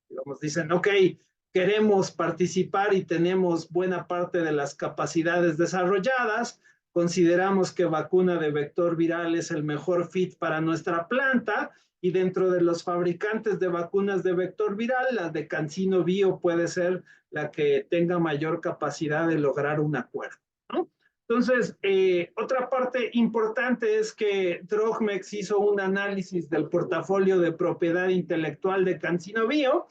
digamos, dicen, ok, queremos participar y tenemos buena parte de las capacidades desarrolladas, consideramos que vacuna de vector viral es el mejor fit para nuestra planta y dentro de los fabricantes de vacunas de vector viral, la de CanSino Bio puede ser la que tenga mayor capacidad de lograr un acuerdo, ¿no? Entonces, otra parte importante es que Drogmex hizo un análisis del portafolio de propiedad intelectual de CanSino Bio.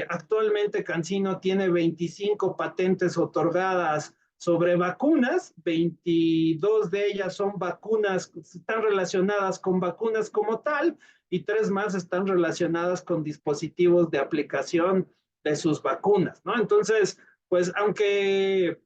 Actualmente CanSino tiene 25 patentes otorgadas sobre vacunas, 22 de ellas son vacunas, están relacionadas con vacunas como tal, y 3 más están relacionadas con dispositivos de aplicación de sus vacunas, ¿no? Entonces, pues aunque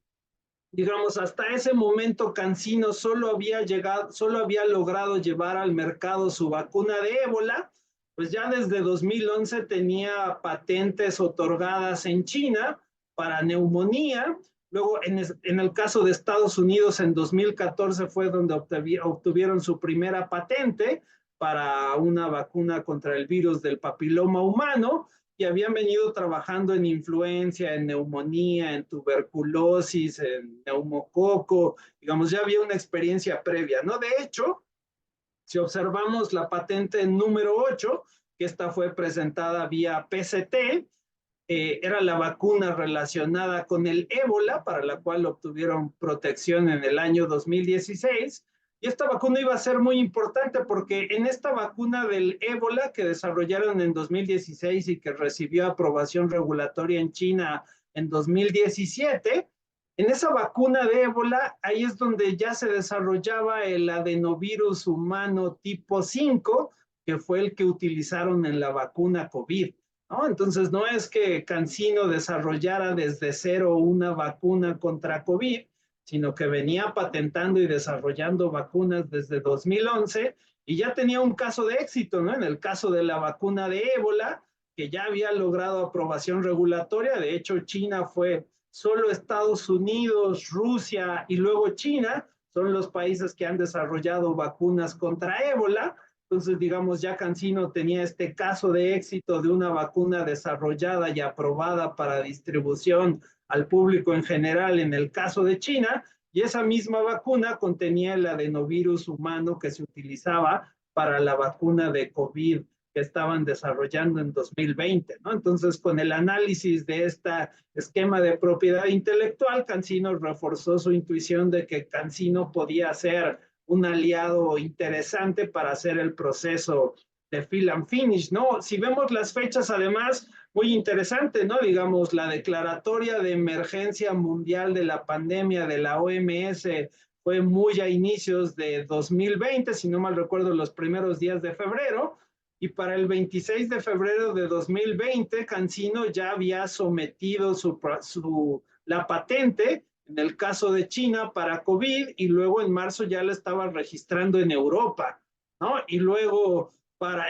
digamos, hasta ese momento CanSino solo había logrado llevar al mercado su vacuna de ébola, pues ya desde 2011 tenía patentes otorgadas en China para neumonía. Luego, en el caso de Estados Unidos, en 2014 fue donde obtuvieron su primera patente para una vacuna contra el virus del papiloma humano y habían venido trabajando en influenza, en neumonía, en tuberculosis, en neumococo, digamos, ya había una experiencia previa, ¿no? De hecho, si observamos la patente número 8, que esta fue presentada vía PCT, era la vacuna relacionada con el ébola, para la cual obtuvieron protección en el año 2016. Y esta vacuna iba a ser muy importante porque en esta vacuna del ébola que desarrollaron en 2016 y que recibió aprobación regulatoria en China en 2017, en esa vacuna de ébola, ahí es donde ya se desarrollaba el adenovirus humano tipo 5, que fue el que utilizaron en la vacuna COVID, ¿no? Entonces, no es que CanSino desarrollara desde cero una vacuna contra COVID, sino que venía patentando y desarrollando vacunas desde 2011 y ya tenía un caso de éxito, ¿no? En el caso de la vacuna de ébola, que ya había logrado aprobación regulatoria. De hecho, China fue solo Estados Unidos, Rusia y luego China son los países que han desarrollado vacunas contra ébola. Entonces, digamos, ya CanSino tenía este caso de éxito de una vacuna desarrollada y aprobada para distribución al público en general en el caso de China, y esa misma vacuna contenía el adenovirus humano que se utilizaba para la vacuna de COVID que estaban desarrollando en 2020, ¿no? Entonces, con el análisis de este esquema de propiedad intelectual, CanSino reforzó su intuición de que CanSino podía ser un aliado interesante para hacer el proceso de fill and finish, ¿no? Si vemos las fechas, además, muy interesante, ¿no? Digamos, la declaratoria de emergencia mundial de la pandemia de la OMS fue muy a inicios de 2020, si no mal recuerdo, los primeros días de febrero, y para el 26 de febrero de 2020, CanSino ya había sometido la patente en el caso de China para COVID y luego en marzo ya la estaba registrando en Europa, ¿no? Y luego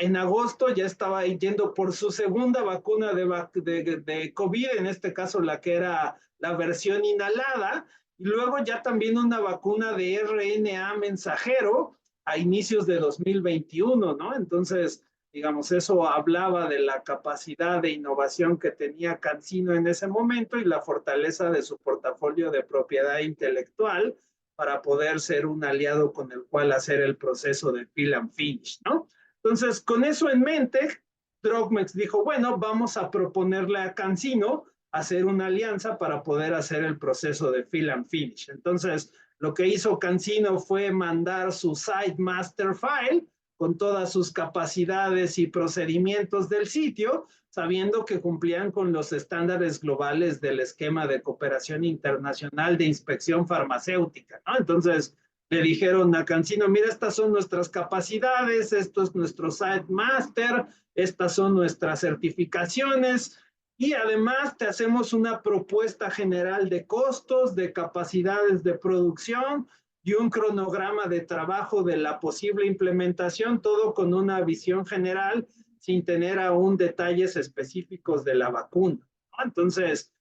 en agosto ya estaba yendo por su segunda vacuna de COVID, en este caso la que era la versión inhalada, y luego ya también una vacuna de RNA mensajero a inicios de 2021, ¿no? Entonces, digamos, eso hablaba de la capacidad de innovación que tenía CanSino en ese momento y la fortaleza de su portafolio de propiedad intelectual para poder ser un aliado con el cual hacer el proceso de fill and finish, ¿no? Entonces, con eso en mente, Drogmex dijo, bueno, vamos a proponerle a CanSino hacer una alianza para poder hacer el proceso de fill and finish. Entonces, lo que hizo CanSino fue mandar su site master file con todas sus capacidades y procedimientos del sitio, sabiendo que cumplían con los estándares globales del esquema de cooperación internacional de inspección farmacéutica, ¿no? Entonces, le dijeron a CanSino, mira, estas son nuestras capacidades, esto es nuestro site master, estas son nuestras certificaciones, y además te hacemos una propuesta general de costos, de capacidades de producción y un cronograma de trabajo de la posible implementación, todo con una visión general sin tener aún detalles específicos de la vacuna, ¿no? Entonces,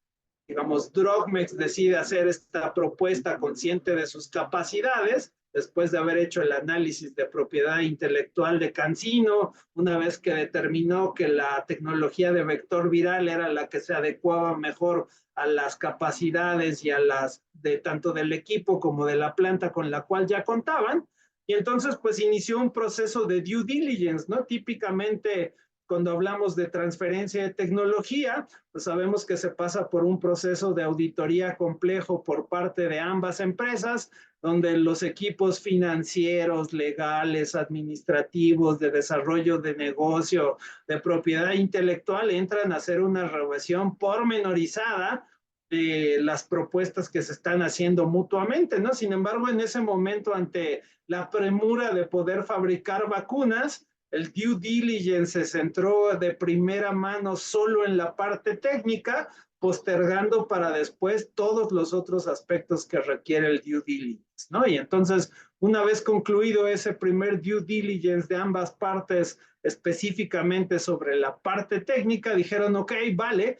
digamos, Drogmex decide hacer esta propuesta consciente de sus capacidades, después de haber hecho el análisis de propiedad intelectual de CanSino, una vez que determinó que la tecnología de vector viral era la que se adecuaba mejor a las capacidades y a las de tanto del equipo como de la planta con la cual ya contaban, y entonces pues inició un proceso de due diligence, ¿no? Típicamente cuando hablamos de transferencia de tecnología, pues sabemos que se pasa por un proceso de auditoría complejo por parte de ambas empresas, donde los equipos financieros, legales, administrativos, de desarrollo de negocio, de propiedad intelectual, entran a hacer una revisión pormenorizada de las propuestas que se están haciendo mutuamente, ¿no? Sin embargo, en ese momento, ante la premura de poder fabricar vacunas, el due diligence se centró de primera mano solo en la parte técnica, postergando para después todos los otros aspectos que requiere el due diligence, ¿no? Y entonces, una vez concluido ese primer due diligence de ambas partes, específicamente sobre la parte técnica, dijeron, ok, vale,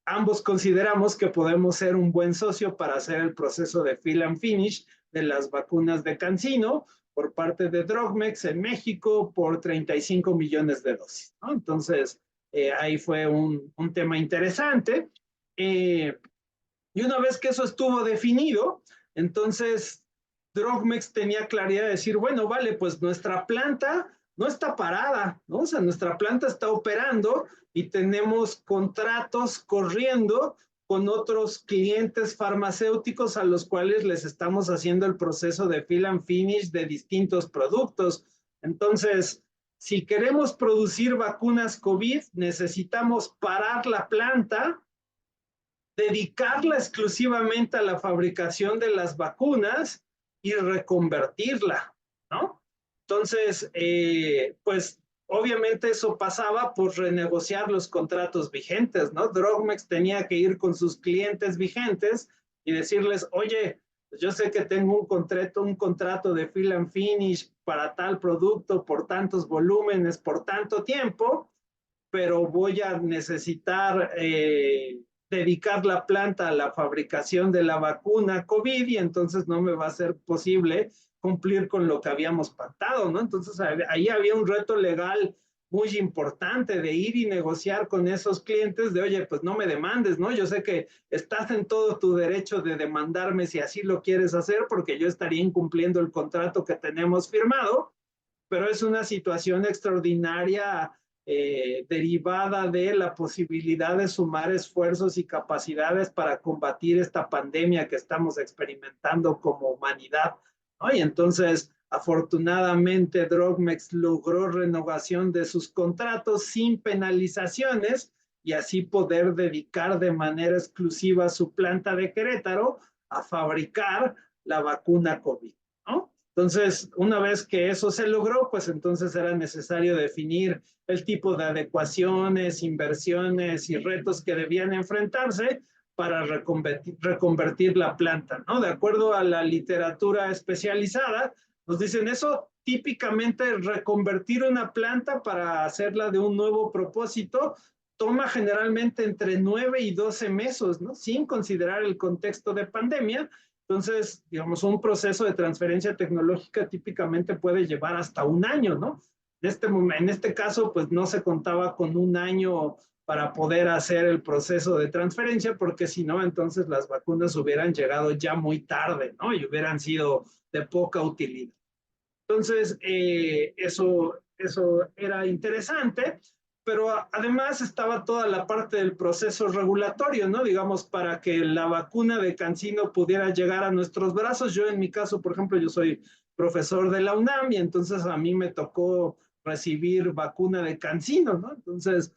ambos consideramos que podemos ser un buen socio para hacer el proceso de fill and finish de las vacunas de CanSino por parte de Drogmex en México por 35 millones de dosis, ¿no? Entonces, ahí fue un tema interesante. Y una vez que eso estuvo definido, entonces Drogmex tenía claridad de decir, bueno, vale, pues nuestra planta no está parada, ¿no? O sea, nuestra planta está operando y tenemos contratos corriendo con otros clientes farmacéuticos a los cuales les estamos haciendo el proceso de fill and finish de distintos productos. Entonces, si queremos producir vacunas COVID, necesitamos parar la planta, dedicarla exclusivamente a la fabricación de las vacunas y reconvertirla, ¿no? Entonces, pues obviamente eso pasaba por renegociar los contratos vigentes, ¿no? Drogmex tenía que ir con sus clientes vigentes y decirles, oye, yo sé que tengo un contrato de fill and finish para tal producto por tantos volúmenes, por tanto tiempo, pero voy a necesitar dedicar la planta a la fabricación de la vacuna COVID y entonces no me va a ser posible cumplir con lo que habíamos pactado, ¿no? Entonces ahí había un reto legal muy importante de ir y negociar con esos clientes de, oye, pues no me demandes, ¿no? Yo sé que estás en todo tu derecho de demandarme si así lo quieres hacer, porque yo estaría incumpliendo el contrato que tenemos firmado, pero es una situación extraordinaria derivada de la posibilidad de sumar esfuerzos y capacidades para combatir esta pandemia que estamos experimentando como humanidad, ¿no? Y entonces, afortunadamente, Drogmex logró renovación de sus contratos sin penalizaciones y así poder dedicar de manera exclusiva su planta de Querétaro a fabricar la vacuna COVID, ¿no? Entonces, una vez que eso se logró, pues entonces era necesario definir el tipo de adecuaciones, inversiones y retos que debían enfrentarse para reconvertir la planta, ¿no? De acuerdo a la literatura especializada, nos dicen eso, típicamente reconvertir una planta para hacerla de un nuevo propósito toma generalmente entre 9 y 12 meses, ¿no? Sin considerar el contexto de pandemia. Entonces, digamos, un proceso de transferencia tecnológica típicamente puede llevar hasta un año, ¿no? En este caso, pues no se contaba con un año para poder hacer el proceso de transferencia, porque si no, entonces las vacunas hubieran llegado ya muy tarde, ¿no? Y hubieran sido de poca utilidad. Entonces, eso era interesante. pero además estaba toda la parte del proceso regulatorio, ¿no? Digamos, para que la vacuna de CanSino pudiera llegar a nuestros brazos. Yo en mi caso, por ejemplo, yo soy profesor de la UNAM y entonces a mí me tocó recibir vacuna de CanSino, ¿no? Entonces,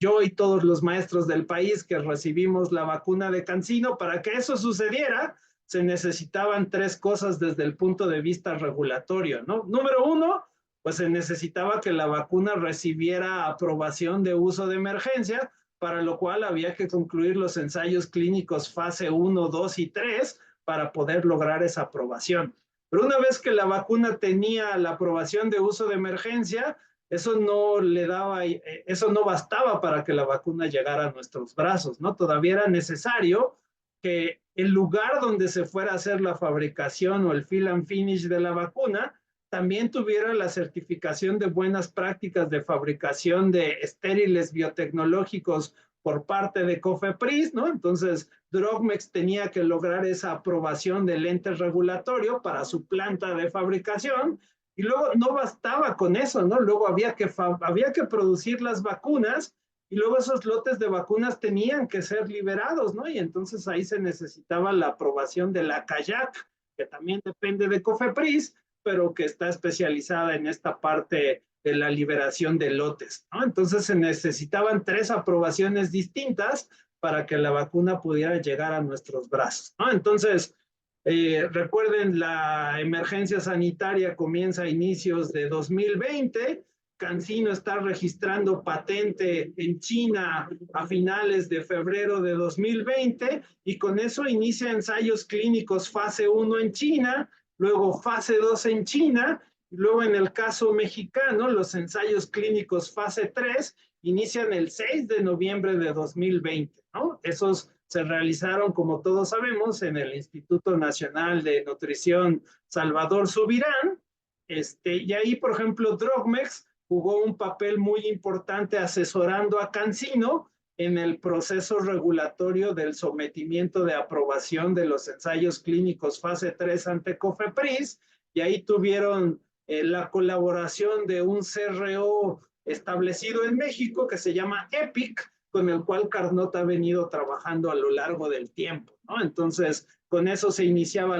yo y todos los maestros del país que recibimos la vacuna de CanSino, para que eso sucediera, se necesitaban tres cosas desde el punto de vista regulatorio, ¿no? Número uno, pues se necesitaba que la vacuna recibiera aprobación de uso de emergencia, para lo cual había que concluir los ensayos clínicos fase 1, 2 y 3 para poder lograr esa aprobación. Pero una vez que la vacuna tenía la aprobación de uso de emergencia, eso no bastaba para que la vacuna llegara a nuestros brazos, ¿no? Todavía era necesario que el lugar donde se fuera a hacer la fabricación o el fill and finish de la vacuna también tuviera la certificación de buenas prácticas de fabricación de estériles biotecnológicos por parte de COFEPRIS, ¿no? Entonces, Drogmex tenía que lograr esa aprobación del ente regulatorio para su planta de fabricación y luego no bastaba con eso, ¿no? Luego había que producir las vacunas y luego esos lotes de vacunas tenían que ser liberados, ¿no? Y entonces ahí se necesitaba la aprobación de la CAYAC, que también depende de COFEPRIS, pero que está especializada en esta parte de la liberación de lotes, ¿no? Entonces se necesitaban tres aprobaciones distintas para que la vacuna pudiera llegar a nuestros brazos, ¿no? Entonces, recuerden, la emergencia sanitaria comienza a inicios de 2020, CanSino está registrando patente en China a finales de febrero de 2020 y con eso inicia ensayos clínicos fase 1 en China, luego fase 2 en China, y luego en el caso mexicano, los ensayos clínicos fase 3 inician el 6 de noviembre de 2020, ¿no? Esos se realizaron, como todos sabemos, en el Instituto Nacional de Nutrición Salvador Subirán, y ahí, por ejemplo, Drogmex jugó un papel muy importante asesorando a CanSino en el proceso regulatorio del sometimiento de aprobación de los ensayos clínicos fase 3 ante COFEPRIS, y ahí tuvieron la colaboración de un CRO establecido en México que se llama EPIC, con el cual Carnot ha venido trabajando a lo largo del tiempo, ¿no? Entonces, con eso se iniciaba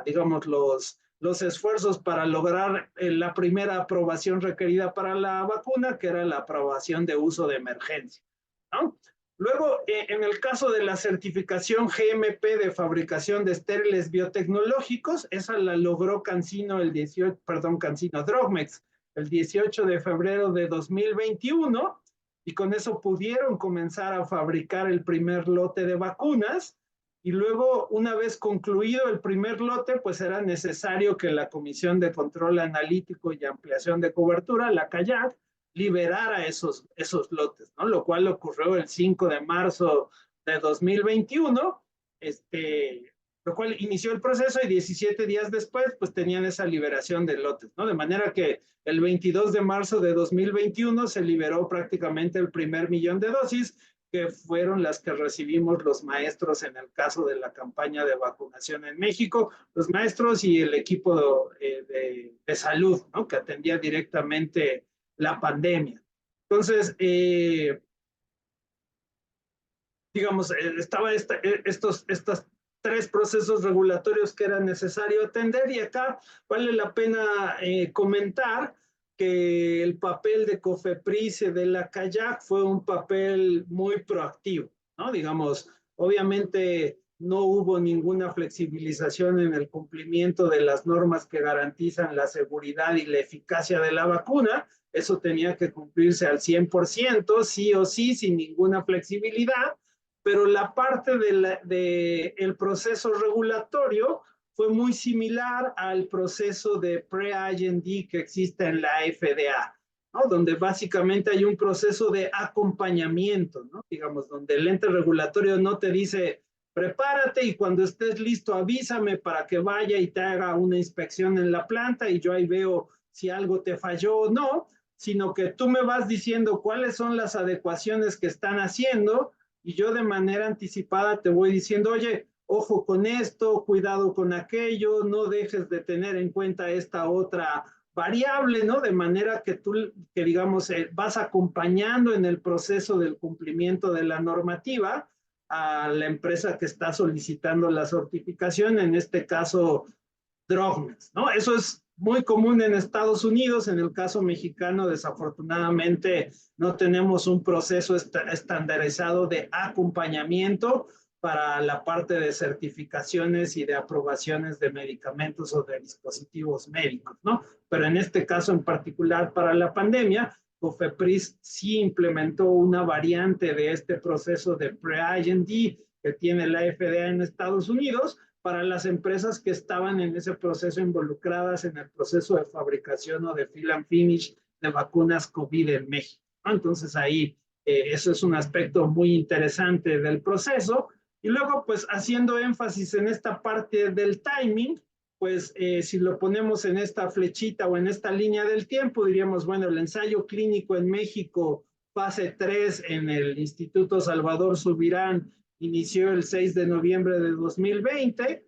digamos, los esfuerzos para lograr la primera aprobación requerida para la vacuna, que era la aprobación de uso de emergencia, ¿no? Luego, en el caso de la certificación GMP de fabricación de estériles biotecnológicos, esa la logró CanSino Drogmex el 18 de febrero de 2021, y con eso pudieron comenzar a fabricar el primer lote de vacunas. Y luego, una vez concluido el primer lote, pues era necesario que la Comisión de Control Analítico y Ampliación de Cobertura, la CAYAC, liberara esos lotes, ¿no? Lo cual ocurrió el 5 de marzo de 2021, lo cual inició el proceso y 17 días después, pues tenían esa liberación de lotes, ¿no? De manera que el 22 de marzo de 2021 se liberó prácticamente el primer millón de dosis, que fueron las que recibimos los maestros en el caso de la campaña de vacunación en México, los maestros y el equipo de salud, ¿no? Que atendía directamente la pandemia. Entonces, digamos, estaba estos tres procesos regulatorios que era necesario atender, y acá vale la pena comentar que el papel de COFEPRIS y de la CAYAC fue un papel muy proactivo, ¿no? Digamos, obviamente no hubo ninguna flexibilización en el cumplimiento de las normas que garantizan la seguridad y la eficacia de la vacuna. Eso tenía que cumplirse al 100%, sí o sí, sin ninguna flexibilidad, pero la parte del proceso regulatorio fue muy similar al proceso de pre-IND que existe en la FDA, ¿no? Donde básicamente hay un proceso de acompañamiento, ¿no? Digamos, donde el ente regulatorio no te dice, prepárate y cuando estés listo avísame para que vaya y te haga una inspección en la planta y yo ahí veo si algo te falló o no, sino que tú me vas diciendo cuáles son las adecuaciones que están haciendo y yo de manera anticipada te voy diciendo, oye, ojo con esto, cuidado con aquello, no dejes de tener en cuenta esta otra variable, ¿no? De manera que tú, que digamos, vas acompañando en el proceso del cumplimiento de la normativa a la empresa que está solicitando la certificación, en este caso, Drogmex, ¿no? Eso es muy común en Estados Unidos. En el caso mexicano, desafortunadamente, no tenemos un proceso estandarizado de acompañamiento para la parte de certificaciones y de aprobaciones de medicamentos o de dispositivos médicos, ¿no? Pero en este caso en particular para la pandemia, COFEPRIS sí implementó una variante de este proceso de pre-IND que tiene la FDA en Estados Unidos para las empresas que estaban en ese proceso involucradas en el proceso de fabricación o de fill and finish de vacunas COVID en México, ¿no? Entonces ahí eso es un aspecto muy interesante del proceso. Y luego, pues haciendo énfasis en esta parte del timing, pues si lo ponemos en esta flechita o en esta línea del tiempo, diríamos, bueno, el ensayo clínico en México, fase 3 en el Instituto Salvador Subirán, inició el 6 de noviembre de 2020.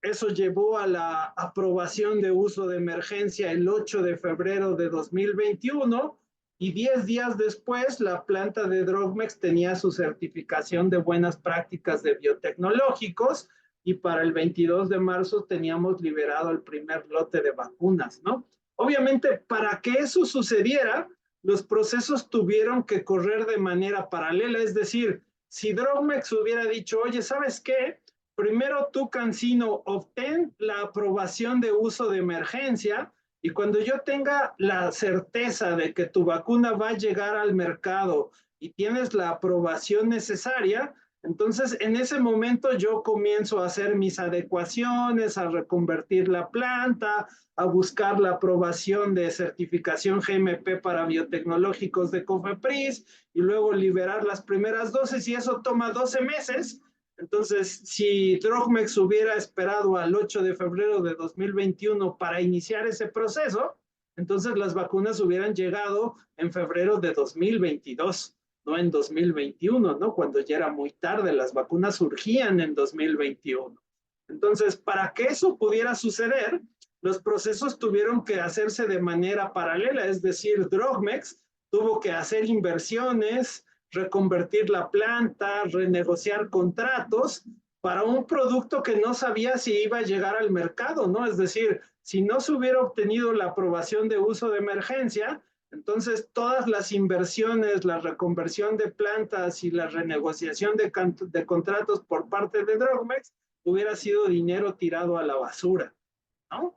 Eso llevó a la aprobación de uso de emergencia el 8 de febrero de 2021 y 10 días después la planta de Drogmex tenía su certificación de buenas prácticas de biotecnológicos y para el 22 de marzo teníamos liberado el primer lote de vacunas, ¿no? Obviamente, para que eso sucediera, los procesos tuvieron que correr de manera paralela, es decir, si Drogmex hubiera dicho, oye, ¿sabes qué? Primero tú, Cancino, obtén la aprobación de uso de emergencia y cuando yo tenga la certeza de que tu vacuna va a llegar al mercado y tienes la aprobación necesaria, entonces en ese momento yo comienzo a hacer mis adecuaciones, a reconvertir la planta, a buscar la aprobación de certificación GMP para biotecnológicos de COFEPRIS y luego liberar las primeras dosis y eso toma 12 meses. Entonces, si Drogmex hubiera esperado al 8 de febrero de 2021 para iniciar ese proceso, entonces las vacunas hubieran llegado en febrero de 2022, no en 2021, ¿no? Cuando ya era muy tarde, las vacunas surgían en 2021. Entonces, para que eso pudiera suceder, los procesos tuvieron que hacerse de manera paralela, es decir, Drogmex tuvo que hacer inversiones, reconvertir la planta, renegociar contratos para un producto que no sabía si iba a llegar al mercado, ¿no? Es decir, si no se hubiera obtenido la aprobación de uso de emergencia, entonces todas las inversiones, la reconversión de plantas y la renegociación de contratos por parte de Drogmex hubiera sido dinero tirado a la basura, ¿no?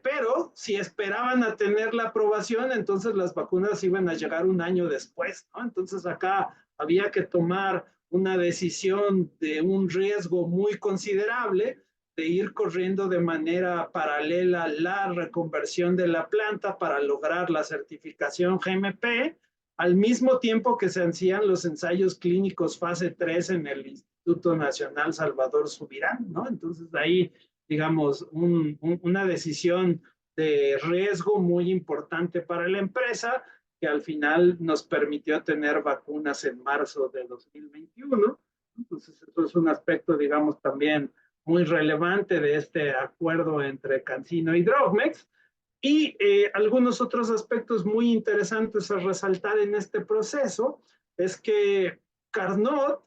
Pero si esperaban a tener la aprobación, entonces las vacunas iban a llegar un año después, ¿no? Entonces acá había que tomar una decisión de un riesgo muy considerable de ir corriendo de manera paralela la reconversión de la planta para lograr la certificación GMP, al mismo tiempo que se hacían los ensayos clínicos fase 3 en el Instituto Nacional Salvador Subirán, ¿no? Entonces ahí digamos, una decisión de riesgo muy importante para la empresa que al final nos permitió tener vacunas en marzo de 2021. Entonces, eso es un aspecto, digamos, también muy relevante de este acuerdo entre Cancino y Drogmex. Y algunos otros aspectos muy interesantes a resaltar en este proceso es que Carnot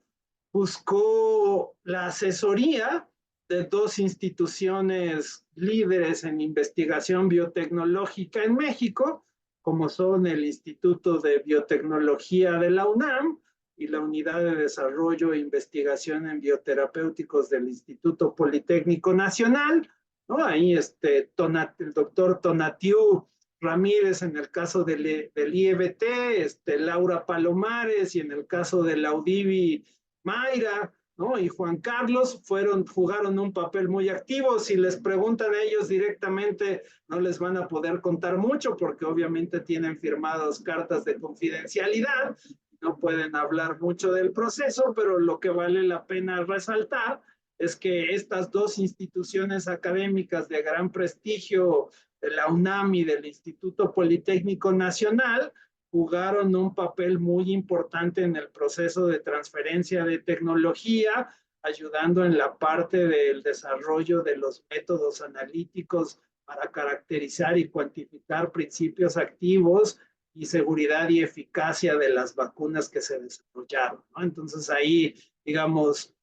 buscó la asesoría de dos instituciones líderes en investigación biotecnológica en México, como son el Instituto de Biotecnología de la UNAM y la Unidad de Desarrollo e Investigación en Bioterapéuticos del Instituto Politécnico Nacional, ¿no? Ahí el doctor Tonatiu Ramírez en el caso del IEBT, Laura Palomares y en el caso de la UDIVI Mayra, ¿no? Y Juan Carlos jugaron un papel muy activo. Si les preguntan a ellos directamente, no les van a poder contar mucho porque obviamente tienen firmadas cartas de confidencialidad, no pueden hablar mucho del proceso, pero lo que vale la pena resaltar es que estas dos instituciones académicas de gran prestigio, de la UNAM y del Instituto Politécnico Nacional, jugaron un papel muy importante en el proceso de transferencia de tecnología, ayudando en la parte del desarrollo de los métodos analíticos para caracterizar y cuantificar principios activos y seguridad y eficacia de las vacunas que se desarrollaron, ¿no? Entonces ahí, digamos,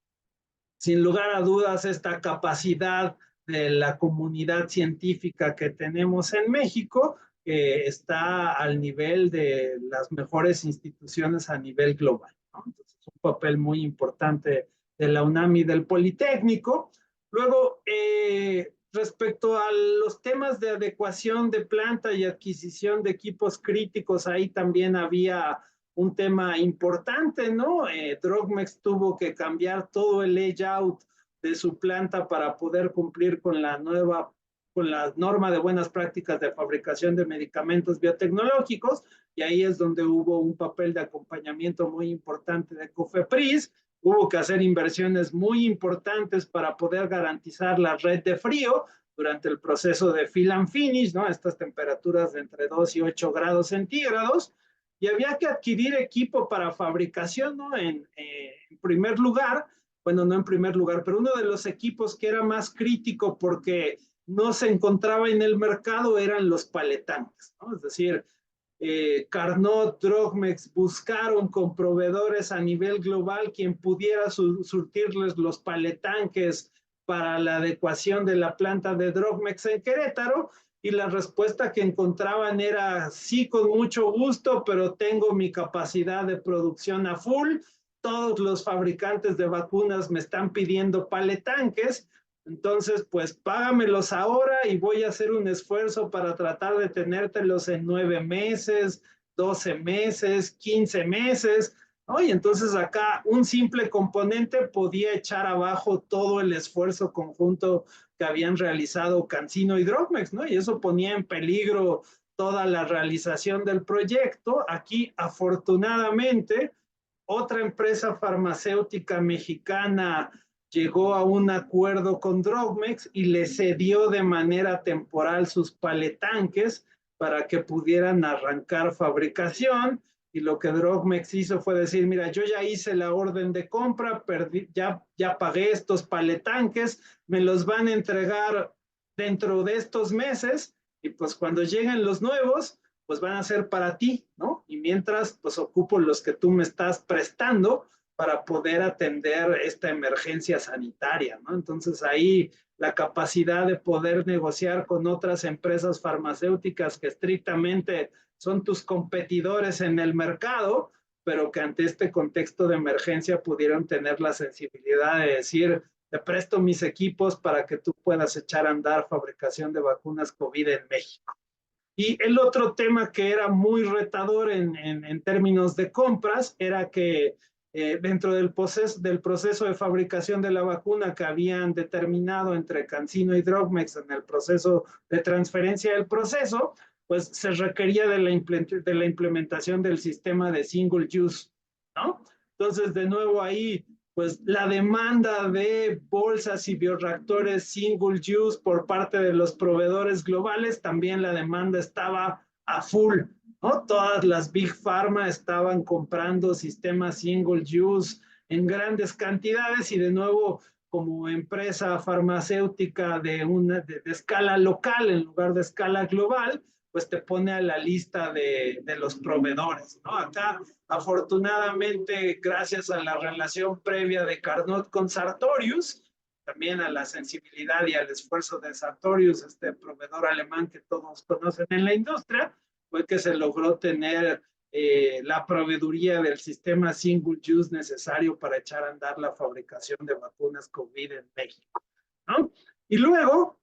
sin lugar a dudas, esta capacidad de la comunidad científica que tenemos en México está al nivel de las mejores instituciones a nivel global, ¿no? Entonces, un papel muy importante de la UNAM y del Politécnico. Luego, respecto a los temas de adecuación de planta y adquisición de equipos críticos, ahí también había un tema importante, ¿no? Drogmex tuvo que cambiar todo el layout de su planta para poder cumplir con la norma de buenas prácticas de fabricación de medicamentos biotecnológicos, y ahí es donde hubo un papel de acompañamiento muy importante de COFEPRIS. Hubo que hacer inversiones muy importantes para poder garantizar la red de frío durante el proceso de fill and finish, ¿no? Estas temperaturas de entre 2 y 8 grados centígrados, y había que adquirir equipo para fabricación, ¿no? En primer lugar, bueno, no en primer lugar, pero uno de los equipos que era más crítico porque no se encontraba en el mercado eran los paletanques, ¿no? Es decir, Carnot, Drogmex buscaron con proveedores a nivel global quien pudiera surtirles los paletanques para la adecuación de la planta de Drogmex en Querétaro, y la respuesta que encontraban era sí, con mucho gusto, pero tengo mi capacidad de producción a full, todos los fabricantes de vacunas me están pidiendo paletanques, entonces pues págamelos ahora y voy a hacer un esfuerzo para tratar de tenértelos en 9 meses, 12 meses, 15 meses, ¿no? Y entonces acá un simple componente podía echar abajo todo el esfuerzo conjunto que habían realizado CanSino y Drogmex, ¿no? Y eso ponía en peligro toda la realización del proyecto. Aquí, afortunadamente, otra empresa farmacéutica mexicana llegó a un acuerdo con Drogmex y le cedió de manera temporal sus paletanques para que pudieran arrancar fabricación. Y lo que Drogmex hizo fue decir, mira, yo ya hice la orden de compra, ya pagué estos paletanques, me los van a entregar dentro de estos meses, y pues cuando lleguen los nuevos, pues van a ser para ti, ¿no? Y mientras, pues ocupo los que tú me estás prestando para poder atender esta emergencia sanitaria, ¿no? Entonces ahí la capacidad de poder negociar con otras empresas farmacéuticas que estrictamente son tus competidores en el mercado, pero que ante este contexto de emergencia pudieron tener la sensibilidad de decir, te presto mis equipos para que tú puedas echar a andar fabricación de vacunas COVID en México. Y el otro tema que era muy retador en términos de compras era que dentro del proceso de fabricación de la vacuna que habían determinado entre CanSino y Drogmex en el proceso de transferencia del proceso, pues se requería de la implementación del sistema de single use, ¿no? Entonces, de nuevo ahí, pues la demanda de bolsas y bioreactores single use por parte de los proveedores globales, también la demanda estaba a full, ¿no? Todas las Big Pharma estaban comprando sistemas single use en grandes cantidades, y de nuevo, como empresa farmacéutica de escala local en lugar de escala global, pues te pone a la lista de los proveedores, ¿no? Acá, afortunadamente, gracias a la relación previa de Carnot con Sartorius, también a la sensibilidad y al esfuerzo de Sartorius, este proveedor alemán que todos conocen en la industria, fue que se logró tener la proveeduría del sistema single use necesario para echar a andar la fabricación de vacunas COVID en México, ¿no? Y luego,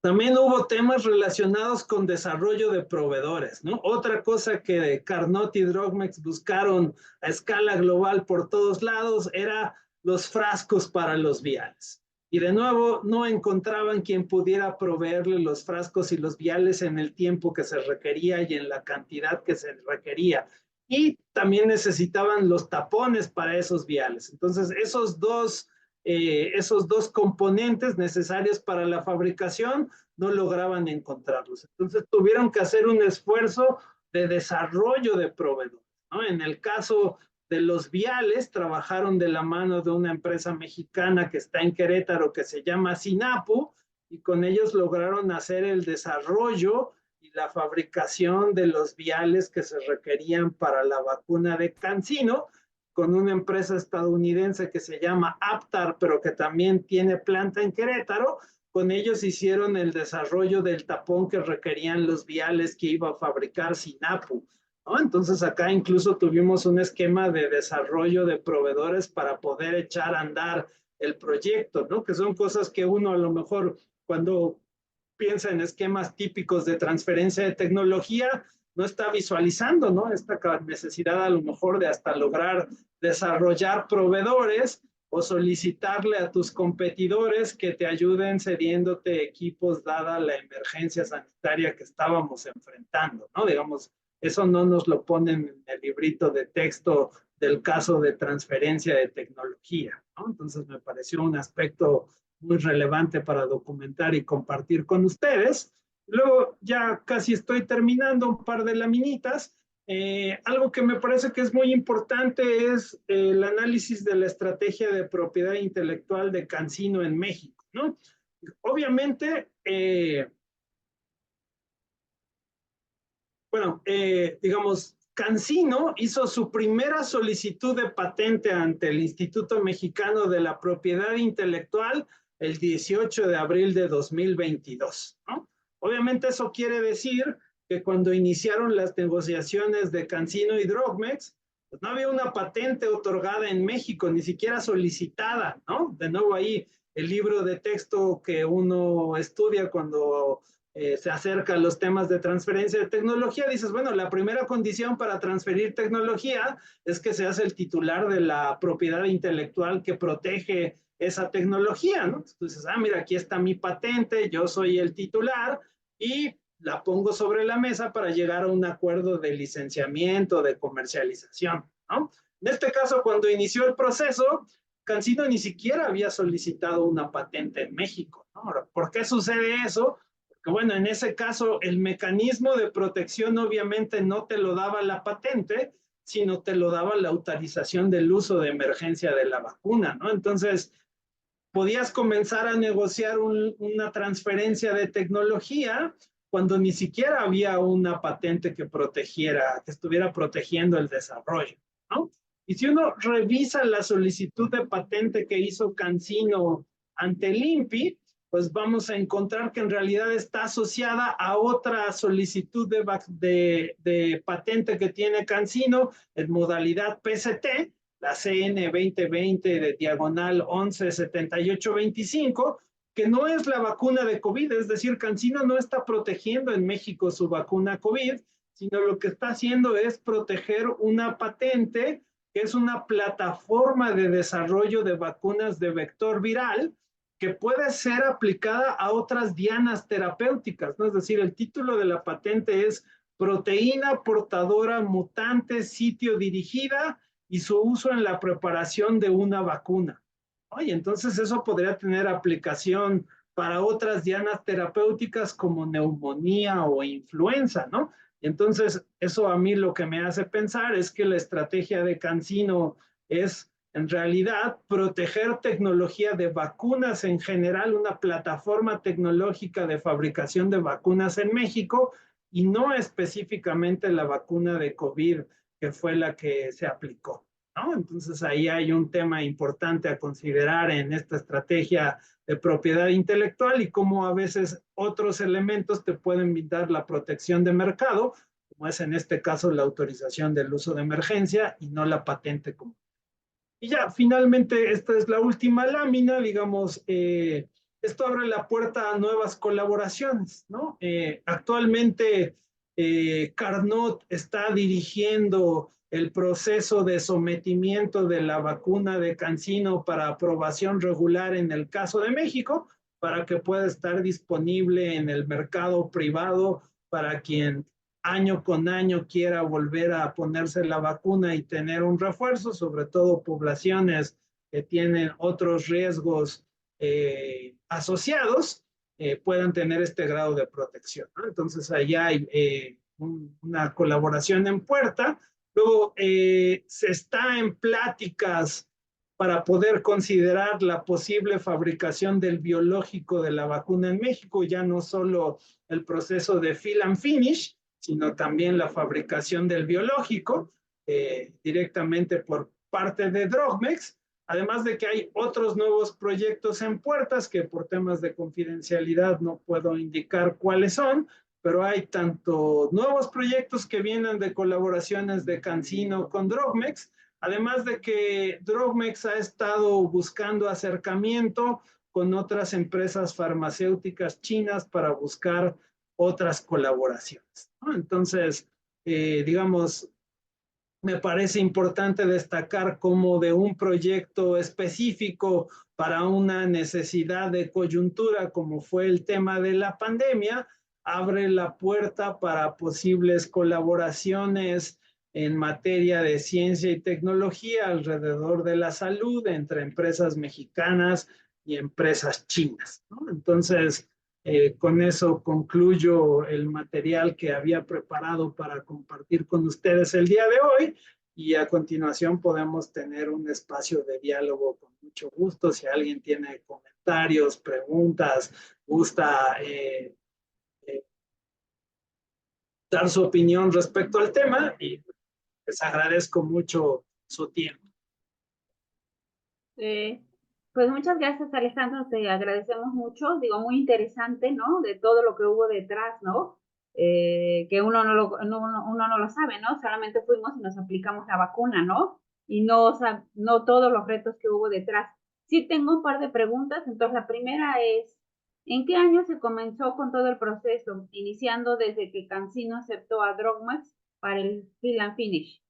también hubo temas relacionados con desarrollo de proveedores, ¿no? Otra cosa que Carnot y Drogmex buscaron a escala global por todos lados era los frascos para los viales. Y de nuevo, no encontraban quien pudiera proveerle los frascos y los viales en el tiempo que se requería y en la cantidad que se requería. Y también necesitaban los tapones para esos viales. Entonces, esos dos componentes necesarios para la fabricación no lograban encontrarlos. Entonces tuvieron que hacer un esfuerzo de desarrollo de proveedores, ¿no? En el caso de los viales, trabajaron de la mano de una empresa mexicana que está en Querétaro que se llama Sinapu, y con ellos lograron hacer el desarrollo y la fabricación de los viales que se requerían para la vacuna de CanSino, con una empresa estadounidense que se llama Aptar, pero que también tiene planta en Querétaro. Con ellos hicieron el desarrollo del tapón que requerían los viales que iba a fabricar Sinapu, ¿no? Entonces acá incluso tuvimos un esquema de desarrollo de proveedores para poder echar a andar el proyecto, ¿no? Que son cosas que uno a lo mejor cuando piensa en esquemas típicos de transferencia de tecnología, no está visualizando, ¿no? Esta necesidad a lo mejor de hasta lograr desarrollar proveedores o solicitarle a tus competidores que te ayuden cediéndote equipos dada la emergencia sanitaria que estábamos enfrentando, ¿no? Digamos, eso no nos lo ponen en el librito de texto del caso de transferencia de tecnología, ¿no? Entonces me pareció un aspecto muy relevante para documentar y compartir con ustedes. Luego ya casi estoy terminando un par de laminitas. Algo que me parece que es muy importante es el análisis de la estrategia de propiedad intelectual de CanSino en México, ¿no? Obviamente, bueno, digamos, CanSino hizo su primera solicitud de patente ante el Instituto Mexicano de la Propiedad Intelectual el 18 de abril de 2022, ¿no? Obviamente eso quiere decir que cuando iniciaron las negociaciones de CanSino y Drogmex, pues no había una patente otorgada en México, ni siquiera solicitada, ¿no? De nuevo ahí el libro de texto que uno estudia cuando se acerca a los temas de transferencia de tecnología, dices, bueno, la primera condición para transferir tecnología es que seas el titular de la propiedad intelectual que protege esa tecnología, ¿no? Entonces, mira, aquí está mi patente, yo soy el titular y la pongo sobre la mesa para llegar a un acuerdo de licenciamiento, de comercialización, ¿no? En este caso, cuando inició el proceso, CanSino ni siquiera había solicitado una patente en México, ¿no? Ahora, ¿por qué sucede eso? Porque, bueno, en ese caso, el mecanismo de protección obviamente no te lo daba la patente, sino te lo daba la autorización del uso de emergencia de la vacuna, ¿no? Entonces, podías comenzar a negociar una transferencia de tecnología cuando ni siquiera había una patente que protegiera, que estuviera protegiendo el desarrollo, ¿no? Y si uno revisa la solicitud de patente que hizo CanSino ante el INPI, pues vamos a encontrar que en realidad está asociada a otra solicitud de patente que tiene CanSino en modalidad PCT, la CN 2020 de diagonal 117825, que no es la vacuna de COVID, es decir, CanSino no está protegiendo en México su vacuna COVID, sino lo que está haciendo es proteger una patente que es una plataforma de desarrollo de vacunas de vector viral que puede ser aplicada a otras dianas terapéuticas, ¿no? Es decir, el título de la patente es proteína portadora mutante sitio dirigida y su uso en la preparación de una vacuna. Oye, entonces eso podría tener aplicación para otras dianas terapéuticas como neumonía o influenza, ¿no? Entonces, eso a mí lo que me hace pensar es que la estrategia de CanSino es en realidad proteger tecnología de vacunas en general, una plataforma tecnológica de fabricación de vacunas en México y no específicamente la vacuna de COVID que fue la que se aplicó, ¿no? Entonces ahí hay un tema importante a considerar en esta estrategia de propiedad intelectual y cómo a veces otros elementos te pueden dar la protección de mercado, como es en este caso la autorización del uso de emergencia y no la patente como. Y ya, finalmente, esta es la última lámina, digamos, esto abre la puerta a nuevas colaboraciones, ¿no? Actualmente, Carnot está dirigiendo el proceso de sometimiento de la vacuna de CanSino para aprobación regular en el caso de México, para que pueda estar disponible en el mercado privado para quien año con año quiera volver a ponerse la vacuna y tener un refuerzo, sobre todo poblaciones que tienen otros riesgos asociados, puedan tener este grado de protección, ¿no? Entonces, allá hay una colaboración en puerta. Luego, se está en pláticas para poder considerar la posible fabricación del biológico de la vacuna en México, ya no solo el proceso de fill and finish, sino también la fabricación del biológico directamente por parte de Drogmex, además de que hay otros nuevos proyectos en puertas que por temas de confidencialidad no puedo indicar cuáles son, pero hay tanto nuevos proyectos que vienen de colaboraciones de CanSino con Drogmex, además de que Drogmex ha estado buscando acercamiento con otras empresas farmacéuticas chinas para buscar otras colaboraciones, ¿no? Entonces, digamos, me parece importante destacar cómo de un proyecto específico para una necesidad de coyuntura, como fue el tema de la pandemia, abre la puerta para posibles colaboraciones en materia de ciencia y tecnología alrededor de la salud entre empresas mexicanas y empresas chinas, ¿no? Entonces, con eso concluyo el material que había preparado para compartir con ustedes el día de hoy y a continuación podemos tener un espacio de diálogo con mucho gusto. Si alguien tiene comentarios, preguntas, gusta dar su opinión respecto al tema y les agradezco mucho su tiempo. Pues muchas gracias, Alejandro, te agradecemos mucho, digo, muy interesante, ¿no? De todo lo que hubo detrás, ¿no? Que uno uno no lo sabe, ¿no? Solamente fuimos y nos aplicamos la vacuna, ¿no? Y no, o sea, no todos los retos que hubo detrás. Sí tengo un par de preguntas, entonces la primera es, ¿en qué año se comenzó con todo el proceso? Iniciando desde que CanSino aceptó a Drogmax para el fill and finish.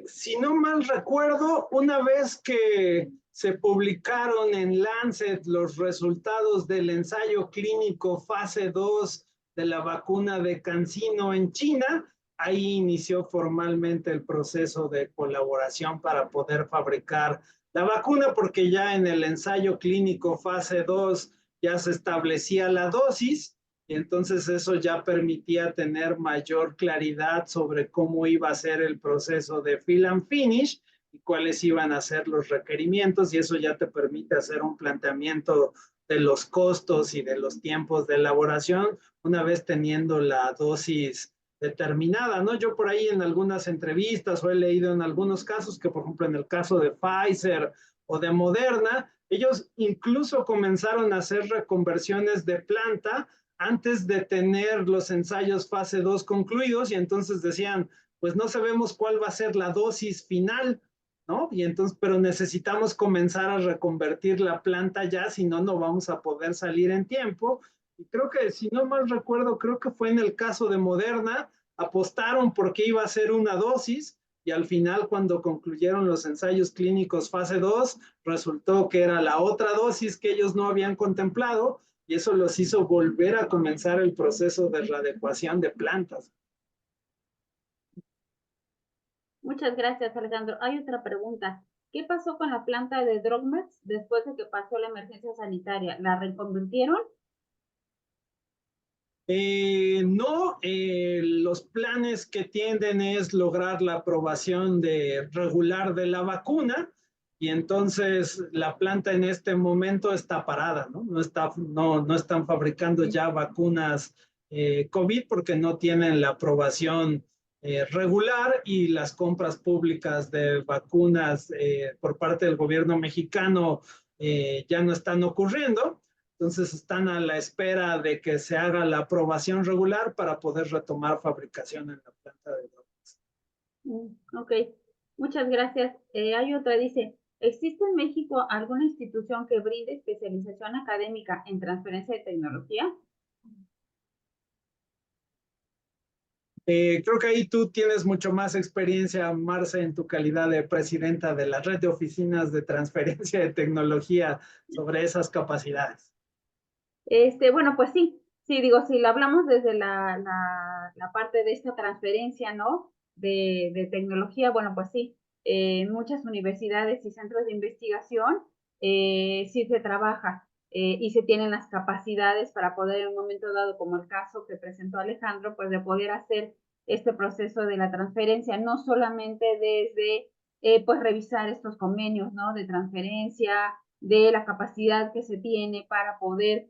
Si no mal recuerdo, una vez que se publicaron en Lancet los resultados del ensayo clínico fase 2 de la vacuna de CanSino en China, ahí inició formalmente el proceso de colaboración para poder fabricar la vacuna, porque ya en el ensayo clínico fase 2 ya se establecía la dosis y entonces eso ya permitía tener mayor claridad sobre cómo iba a ser el proceso de fill and finish y cuáles iban a ser los requerimientos, y eso ya te permite hacer un planteamiento de los costos y de los tiempos de elaboración una vez teniendo la dosis determinada, ¿no? Yo por ahí en algunas entrevistas o he leído en algunos casos que, por ejemplo, en el caso de Pfizer o de Moderna, ellos incluso comenzaron a hacer reconversiones de planta antes de tener los ensayos fase 2 concluidos y entonces decían, pues no sabemos cuál va a ser la dosis final, ¿no? Y entonces, pero necesitamos comenzar a reconvertir la planta ya, si no, no vamos a poder salir en tiempo. Y creo que, si no mal recuerdo, creo que fue en el caso de Moderna, apostaron porque iba a ser una dosis y al final cuando concluyeron los ensayos clínicos fase 2, resultó que era la otra dosis que ellos no habían contemplado y eso los hizo volver a comenzar el proceso de readecuación de plantas. Muchas gracias, Alejandro. Hay otra pregunta. ¿Qué pasó con la planta de Drogmex después de que pasó la emergencia sanitaria? ¿La reconvirtieron? No, los planes que tienden es lograr la aprobación regular de la vacuna y entonces la planta en este momento está parada, ¿no? No están fabricando ya vacunas COVID porque no tienen la aprobación regular y las compras públicas de vacunas por parte del gobierno mexicano ya no están ocurriendo. Entonces están a la espera de que se haga la aprobación regular para poder retomar fabricación en la planta de drogas. Ok, muchas gracias. Hay otra, dice, ¿existe en México alguna institución que brinde especialización académica en transferencia de tecnología? Creo que ahí tú tienes mucho más experiencia, Marce, en tu calidad de presidenta de la red de oficinas de transferencia de tecnología sobre esas capacidades. Bueno, pues sí, digo, si lo hablamos desde la parte de esta transferencia, ¿no? De tecnología, bueno, pues sí, en muchas universidades y centros de investigación sí se trabaja y se tienen las capacidades para poder en un momento dado, como el caso que presentó Alejandro, pues de poder hacer este proceso de la transferencia, no solamente desde pues revisar estos convenios, ¿no? De transferencia, de la capacidad que se tiene para poder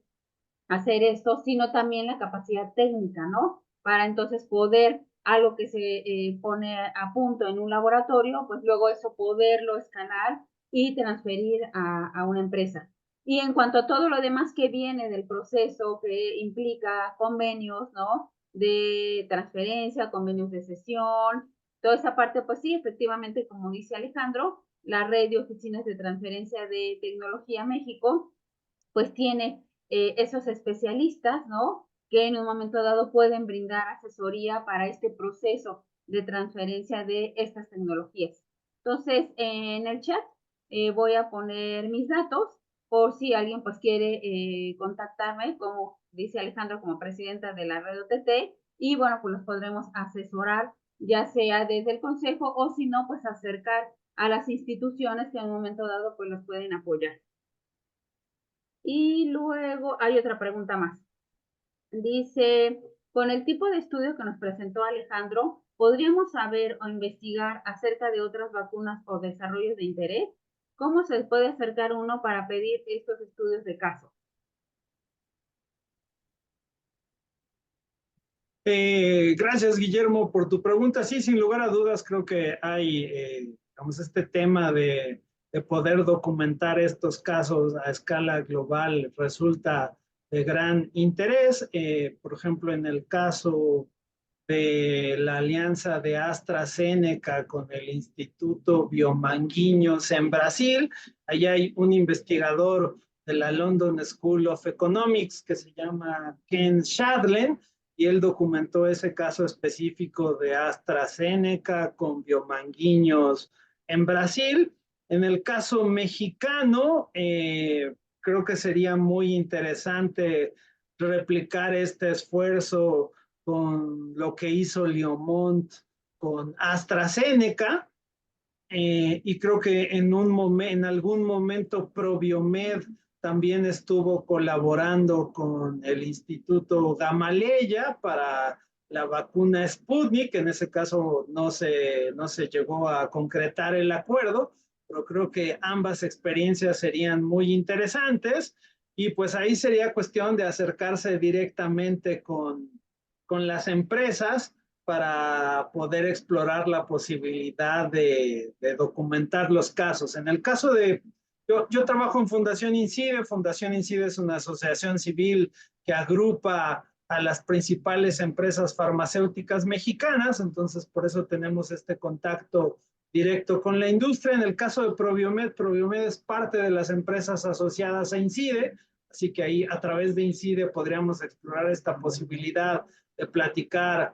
hacer esto, sino también la capacidad técnica, ¿no? Para entonces poder algo que se pone a punto en un laboratorio, pues luego eso poderlo escalar y transferir a una empresa. Y en cuanto a todo lo demás que viene del proceso, que implica convenios, ¿no? De transferencia, convenios de cesión, toda esa parte, pues sí, efectivamente, como dice Alejandro, la red de oficinas de transferencia de tecnología México, pues tiene esos especialistas, ¿no? Que en un momento dado pueden brindar asesoría para este proceso de transferencia de estas tecnologías. Entonces, en el chat voy a poner mis datos por si alguien pues quiere contactarme, como dice Alejandro, como presidenta de la red OTT, y bueno, pues los podremos asesorar, ya sea desde el consejo o si no, pues acercar a las instituciones que en un momento dado pues los pueden apoyar. Y luego hay otra pregunta más. Dice, con el tipo de estudio que nos presentó Alejandro, ¿podríamos saber o investigar acerca de otras vacunas o desarrollos de interés? ¿Cómo se puede acercar uno para pedir estos estudios de caso? Gracias, Guillermo, por tu pregunta. Sí, sin lugar a dudas, creo que hay, digamos, este tema de poder documentar estos casos a escala global resulta de gran interés. Por ejemplo, en el caso de la alianza de AstraZeneca con el Instituto Biomanguinhos en Brasil, ahí hay un investigador de la London School of Economics que se llama Ken Shadlen, y él documentó ese caso específico de AstraZeneca con Biomanguinhos en Brasil. En el caso mexicano, creo que sería muy interesante replicar este esfuerzo con lo que hizo Leomont con AstraZeneca, y creo que en algún momento Proviomed también estuvo colaborando con el Instituto Gamaleya para la vacuna Sputnik. En ese caso no se llegó a concretar el acuerdo, pero creo que ambas experiencias serían muy interesantes, y pues ahí sería cuestión de acercarse directamente con las empresas para poder explorar la posibilidad de documentar los casos. En el caso de, yo trabajo en Fundación INCIBE. Fundación INCIBE es una asociación civil que agrupa a las principales empresas farmacéuticas mexicanas, entonces por eso tenemos este contacto directo con la industria. En el caso de Proviomed, Proviomed es parte de las empresas asociadas a INCIDE, así que ahí a través de INCIDE podríamos explorar esta posibilidad de platicar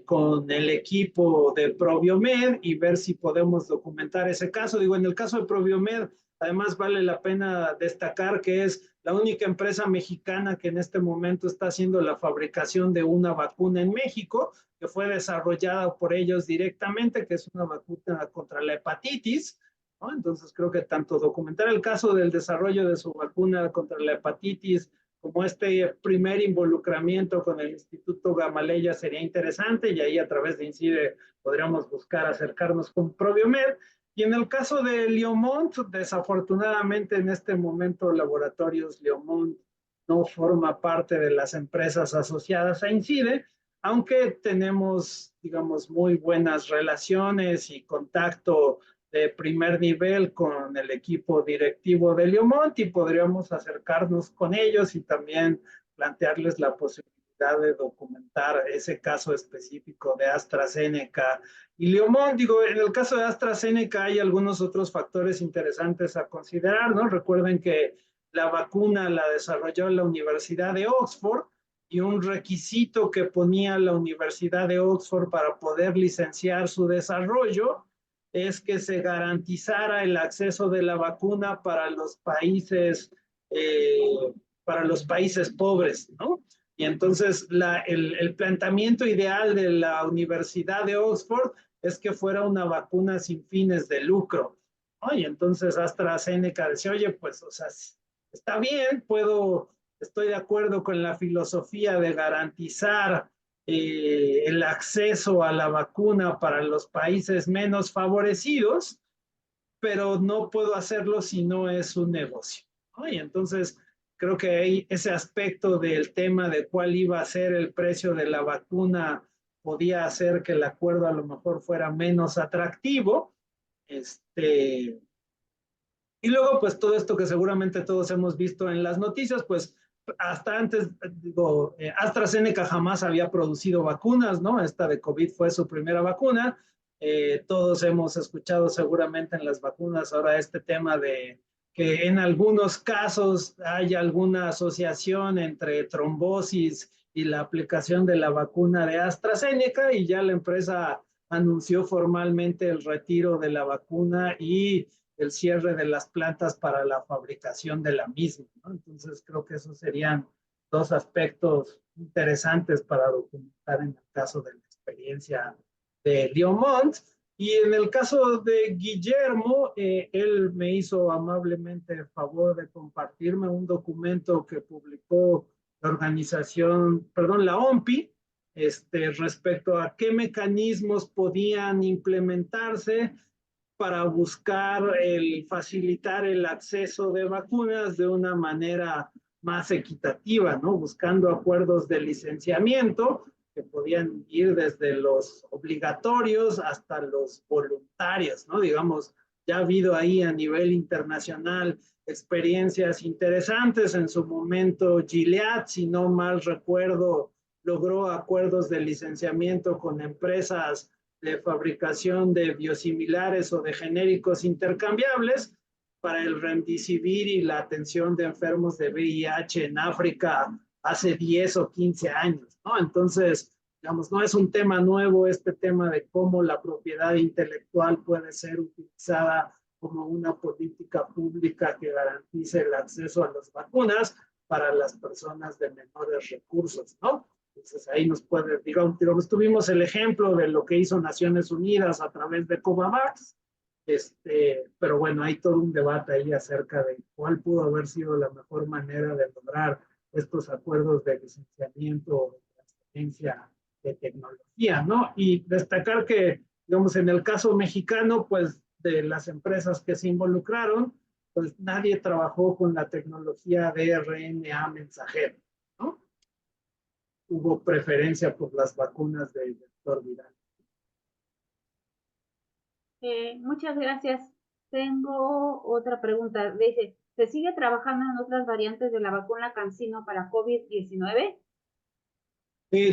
con el equipo de Proviomed y ver si podemos documentar ese caso. Digo, en el caso de Proviomed, además vale la pena destacar que es la única empresa mexicana que en este momento está haciendo la fabricación de una vacuna en México, que fue desarrollada por ellos directamente, que es una vacuna contra la hepatitis, ¿no? Entonces creo que tanto documentar el caso del desarrollo de su vacuna contra la hepatitis como este primer involucramiento con el Instituto Gamaleya sería interesante, y ahí a través de INCIDE podríamos buscar acercarnos con Proviomed. Y en el caso de Leomont, desafortunadamente en este momento Laboratorios Leomont no forma parte de las empresas asociadas a INCIDE, aunque tenemos, digamos, muy buenas relaciones y contacto de primer nivel con el equipo directivo de Leomont, y podríamos acercarnos con ellos y también plantearles la posibilidad de documentar ese caso específico de AstraZeneca y Leomont. Digo, en el caso de AstraZeneca hay algunos otros factores interesantes a considerar, ¿no? Recuerden que la vacuna la desarrolló la Universidad de Oxford, y un requisito que ponía la Universidad de Oxford para poder licenciar su desarrollo es que se garantizara el acceso de la vacuna eh, para los países pobres, ¿no? Y entonces el planteamiento ideal de la Universidad de Oxford es que fuera una vacuna sin fines de lucro, ¿no? Y entonces AstraZeneca decía, oye, pues, o sea, está bien, estoy de acuerdo con la filosofía de garantizar el acceso a la vacuna para los países menos favorecidos, pero no puedo hacerlo si no es un negocio, ¿no? Y entonces creo que hay ese aspecto del tema de cuál iba a ser el precio de la vacuna podía hacer que el acuerdo a lo mejor fuera menos atractivo. Y luego, pues todo esto que seguramente todos hemos visto en las noticias, pues hasta antes, digo, AstraZeneca jamás había producido vacunas, ¿no? Esta de COVID fue su primera vacuna. Todos hemos escuchado seguramente en las vacunas ahora este tema de que en algunos casos hay alguna asociación entre trombosis y la aplicación de la vacuna de AstraZeneca y ya la empresa anunció formalmente el retiro de la vacuna y el cierre de las plantas para la fabricación de la misma, ¿no? Entonces creo que esos serían dos aspectos interesantes para documentar en el caso de la experiencia de Diomont. Y en el caso de Guillermo, él me hizo amablemente el favor de compartirme un documento que publicó la organización, perdón, la OMPI, respecto a qué mecanismos podían implementarse para buscar el facilitar el acceso de vacunas de una manera más equitativa, ¿no? Buscando acuerdos de licenciamiento que podían ir desde los obligatorios hasta los voluntarios, ¿no? Digamos, ya ha habido ahí a nivel internacional experiencias interesantes. En su momento, Gilead, si no mal recuerdo, logró acuerdos de licenciamiento con empresas de fabricación de biosimilares o de genéricos intercambiables para el remdesivir y la atención de enfermos de VIH en África hace 10 o 15 años, ¿no? Entonces, digamos, no es un tema nuevo este tema de cómo la propiedad intelectual puede ser utilizada como una política pública que garantice el acceso a las vacunas para las personas de menores recursos, ¿no? Entonces ahí nos puede, digamos, tuvimos el ejemplo de lo que hizo Naciones Unidas a través de COVAX, pero bueno, hay todo un debate ahí acerca de cuál pudo haber sido la mejor manera de lograr estos acuerdos de licenciamiento o de transferencia de tecnología, ¿no? Y destacar que, digamos, en el caso mexicano, pues de las empresas que se involucraron, pues nadie trabajó con la tecnología de RNA mensajero, ¿no? Hubo preferencia por las vacunas del vector viral. Muchas gracias. Tengo otra pregunta. Dice, ¿se sigue trabajando en otras variantes de la vacuna CanSino para COVID-19?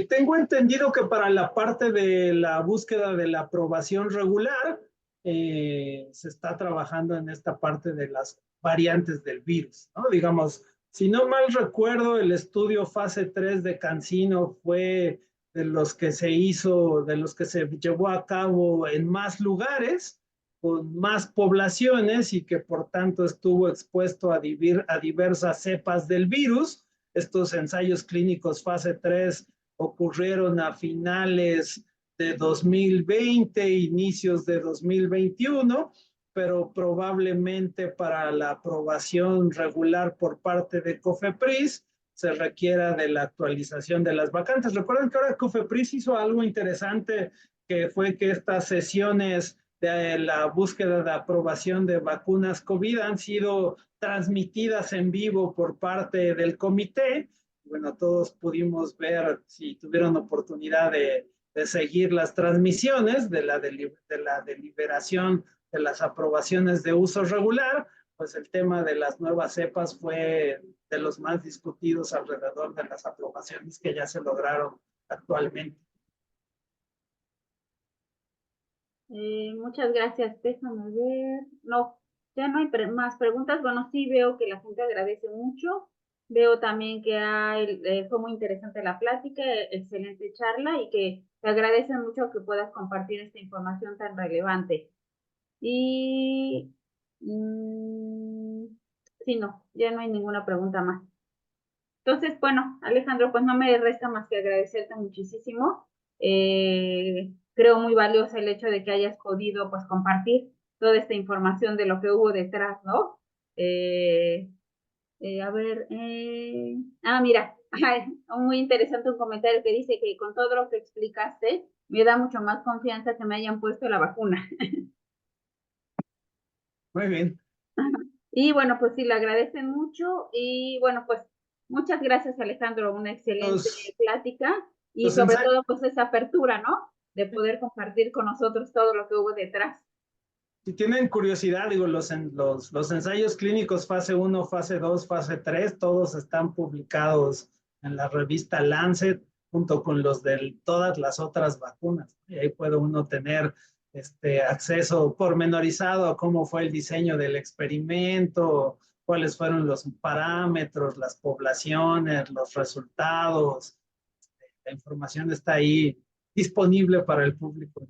Tengo entendido que para la parte de la búsqueda de la aprobación regular, se está trabajando en esta parte de las variantes del virus, ¿no? Digamos, si no mal recuerdo, el estudio fase 3 de CanSino fue de los que se hizo, de los que se llevó a cabo en más lugares, con más poblaciones y que por tanto estuvo expuesto a diversas cepas del virus. Estos ensayos clínicos fase 3 ocurrieron a finales de 2020, inicios de 2021, pero probablemente para la aprobación regular por parte de COFEPRIS se requiera de la actualización de las vacantes. Recuerden que ahora COFEPRIS hizo algo interesante, que fue que estas sesiones de la búsqueda de aprobación de vacunas COVID han sido transmitidas en vivo por parte del comité. Bueno, todos pudimos ver, si tuvieron oportunidad de seguir las transmisiones de la deliberación de las aprobaciones de uso regular, pues el tema de las nuevas cepas fue de los más discutidos alrededor de las aprobaciones que ya se lograron actualmente. Muchas gracias. Déjame ver. No, ya no hay más preguntas. Bueno, sí veo que la gente agradece mucho. Veo también que fue muy interesante la plática, excelente charla y que te agradecen mucho que puedas compartir esta información tan relevante. Y sí, no, ya no hay ninguna pregunta más. Entonces, bueno, Alejandro, pues no me resta más que agradecerte muchísimo. Creo muy valioso el hecho de que hayas podido pues compartir toda esta información de lo que hubo detrás, ¿no? A ver, mira, Ay, muy interesante un comentario que dice que con todo lo que explicaste, me da mucho más confianza que me hayan puesto la vacuna. Muy bien. Y bueno, pues sí, le agradecen mucho y bueno, pues muchas gracias Alejandro, una excelente Los, plática y los sobre ensayos, todo pues esa apertura, ¿no? De poder compartir con nosotros todo lo que hubo detrás. si tienen curiosidad, digo, los ensayos clínicos fase 1, fase 2, fase 3, todos están publicados en la revista Lancet junto con los de todas las otras vacunas. Y ahí puede uno tener acceso pormenorizado a cómo fue el diseño del experimento, cuáles fueron los parámetros, las poblaciones, los resultados. La información está ahí disponible para el público.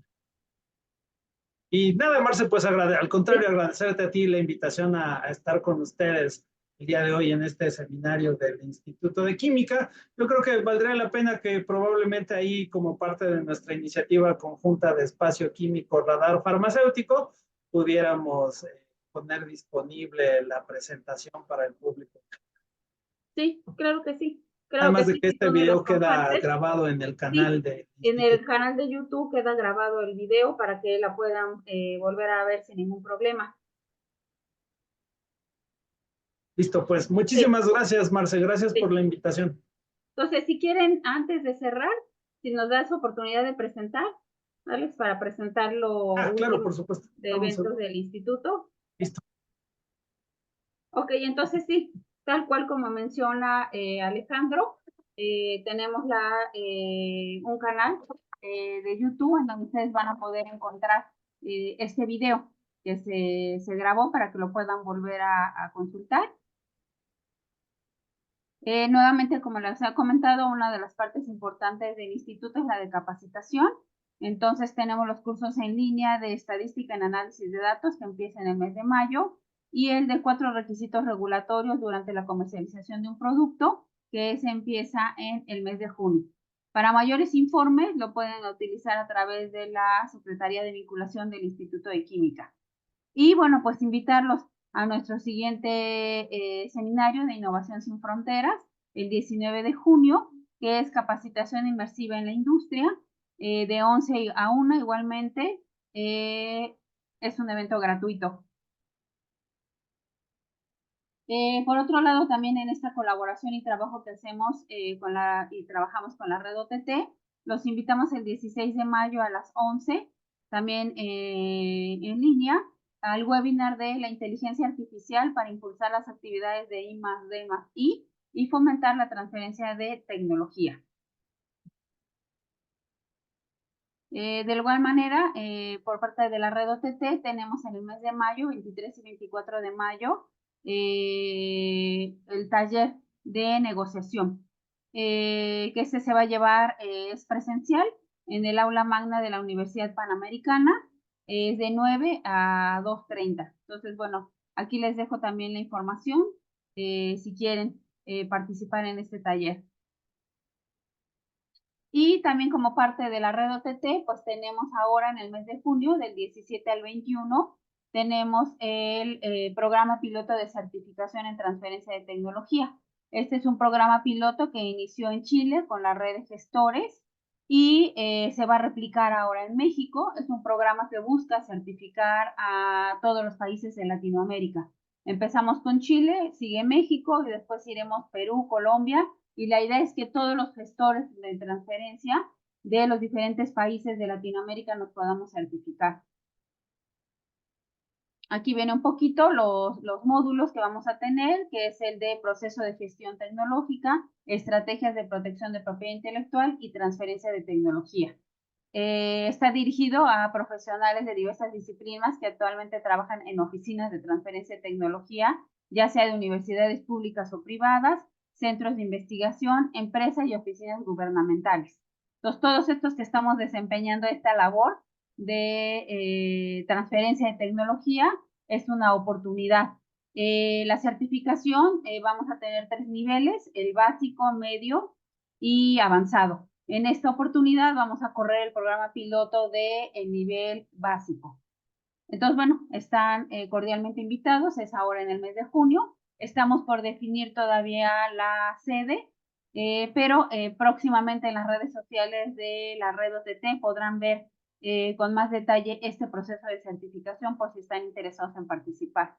Y nada, Marce, pues al contrario, Sí, agradecerte a ti la invitación a estar con ustedes el día de hoy en este seminario del Instituto de Química. Yo creo que valdría la pena que probablemente ahí, como parte de nuestra iniciativa conjunta de espacio químico radar farmacéutico, pudiéramos poner disponible la presentación para el público. sí, claro que sí. Creo que Además de sí, que si este tú nos las video queda compartes. grabado en el canal Sí, del en Instituto. el canal de YouTube queda grabado el video para que la puedan volver a ver sin ningún problema. Listo, pues Sí, muchísimas gracias, Marce. Gracias por sí. la invitación. Entonces, si quieren, antes de cerrar, si nos das oportunidad de presentar, Alex, para presentar lo Ah, claro, último por supuesto. de Vamos a eventos del instituto. Listo. Ok, entonces sí, tal cual como menciona Alejandro, tenemos un canal de YouTube en donde ustedes van a poder encontrar este video que se grabó para que lo puedan volver a consultar. Nuevamente, como les he comentado, una de las partes importantes del instituto es la de capacitación. Entonces, tenemos los cursos en línea de estadística en análisis de datos que empieza en el mes de mayo y el de 4 requisitos regulatorios durante la comercialización de un producto, que se empieza en el mes de junio. Para mayores informes, lo pueden utilizar a través de la Secretaría de Vinculación del Instituto de Química. Y bueno, pues invitarlos a nuestro siguiente seminario de Innovación sin Fronteras, el 19 de junio, que es capacitación inmersiva en la industria, de 11 a 1 igualmente. Es un evento gratuito. Por otro lado, también en esta colaboración y trabajo que hacemos y trabajamos con la red OTT, los invitamos el 16 de mayo a las 11, también en línea, al webinar de la inteligencia artificial para impulsar las actividades de I+D+I y fomentar la transferencia de tecnología. De igual manera, por parte de la red OTT, tenemos en el mes de mayo, 23 y 24 de mayo, el taller de negociación, que se va a llevar, es presencial en el aula magna de la Universidad Panamericana, es de 9 a 2:30. Entonces, bueno, aquí les dejo también la información si quieren participar en este taller. Y también como parte de la red OTT, pues tenemos ahora en el mes de junio, del 17 al 21, tenemos el programa piloto de certificación en transferencia de tecnología. Este es un programa piloto que inició en Chile con la red de gestores y se va a replicar ahora en México. Es un programa que busca certificar a todos los países de Latinoamérica. Empezamos con Chile, sigue México y después iremos Perú, Colombia, y la idea es que todos los gestores de transferencia de los diferentes países de Latinoamérica nos podamos certificar. Aquí viene un poquito los módulos que vamos a tener, que es el de proceso de gestión tecnológica, estrategias de protección de propiedad intelectual y transferencia de tecnología. Está dirigido a profesionales de diversas disciplinas que actualmente trabajan en oficinas de transferencia de tecnología, ya sea de universidades públicas o privadas, centros de investigación, empresas y oficinas gubernamentales. Entonces, todos estos que estamos desempeñando esta labor de transferencia de tecnología es una oportunidad. La certificación, vamos a tener 3 niveles, el básico, medio y avanzado. En esta oportunidad vamos a correr el programa piloto del nivel básico. Entonces, bueno, están cordialmente invitados, es ahora en el mes de junio. Estamos por definir todavía la sede. pero próximamente en las redes sociales de la red OTT podrán ver con más detalle este proceso de certificación por si están interesados en participar.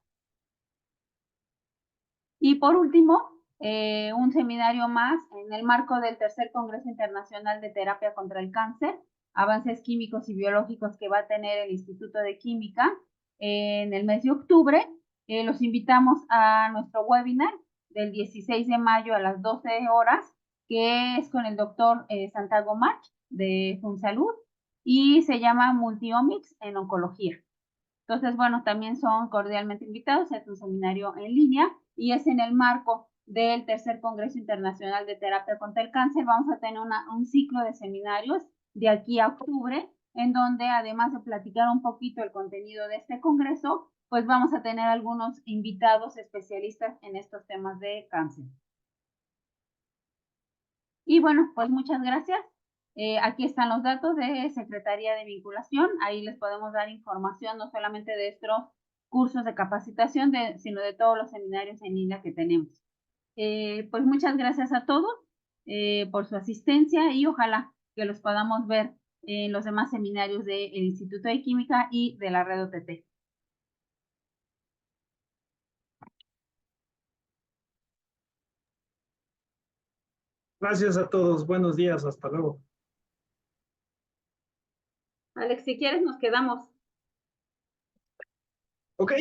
Y por último, un seminario más en el marco del tercer Congreso Internacional de Terapia contra el Cáncer, Avances Químicos y Biológicos que va a tener el Instituto de Química en el mes de octubre. Los invitamos a nuestro webinar del 16 de mayo a las 12 horas, que es con el doctor Santiago March de FunSalud y se llama Multiomics en Oncología. Entonces, bueno, también son cordialmente invitados. Es un seminario en línea y es en el marco del tercer Congreso Internacional de Terapia contra el Cáncer. Vamos a tener un ciclo de seminarios de aquí a octubre, en donde además de platicar un poquito el contenido de este congreso, pues vamos a tener algunos invitados especialistas en estos temas de cáncer. Y bueno, pues muchas gracias. Aquí están los datos de Secretaría de Vinculación. Ahí les podemos dar información no solamente de estos cursos de capacitación, sino de todos los seminarios en línea que tenemos. Pues muchas gracias a todos por su asistencia y ojalá que los podamos ver en los demás seminarios del Instituto de Química y de la Red OTT. Gracias a todos. Buenos días. Hasta luego. Alex, si quieres nos quedamos. Ok.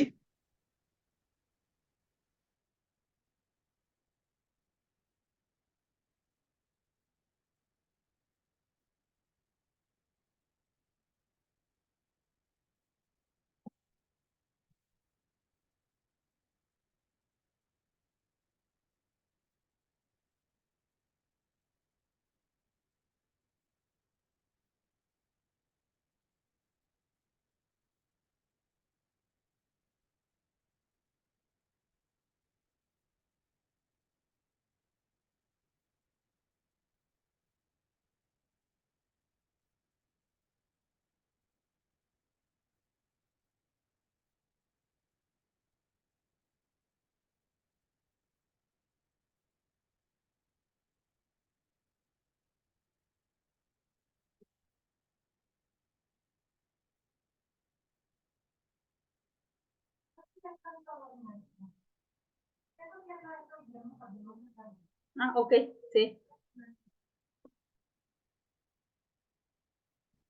Ah, ok, sí.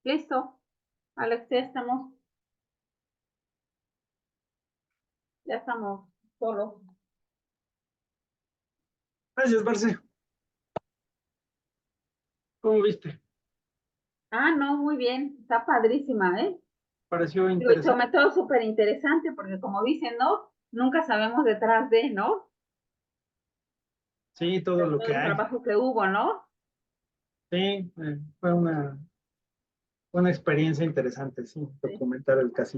Listo. Alex, ya estamos solos. Gracias, Marce. ¿Cómo viste? Ah, no, muy bien. Está padrísima, ¿eh? Pareció Digo, y interesante. sobre todo súper interesante, porque como dicen, ¿no? Nunca sabemos detrás de, ¿no? Sí, todo De lo todo que el hay. trabajo que hubo, ¿no? Sí, fue una experiencia interesante, sí, Sí. documentar el caso.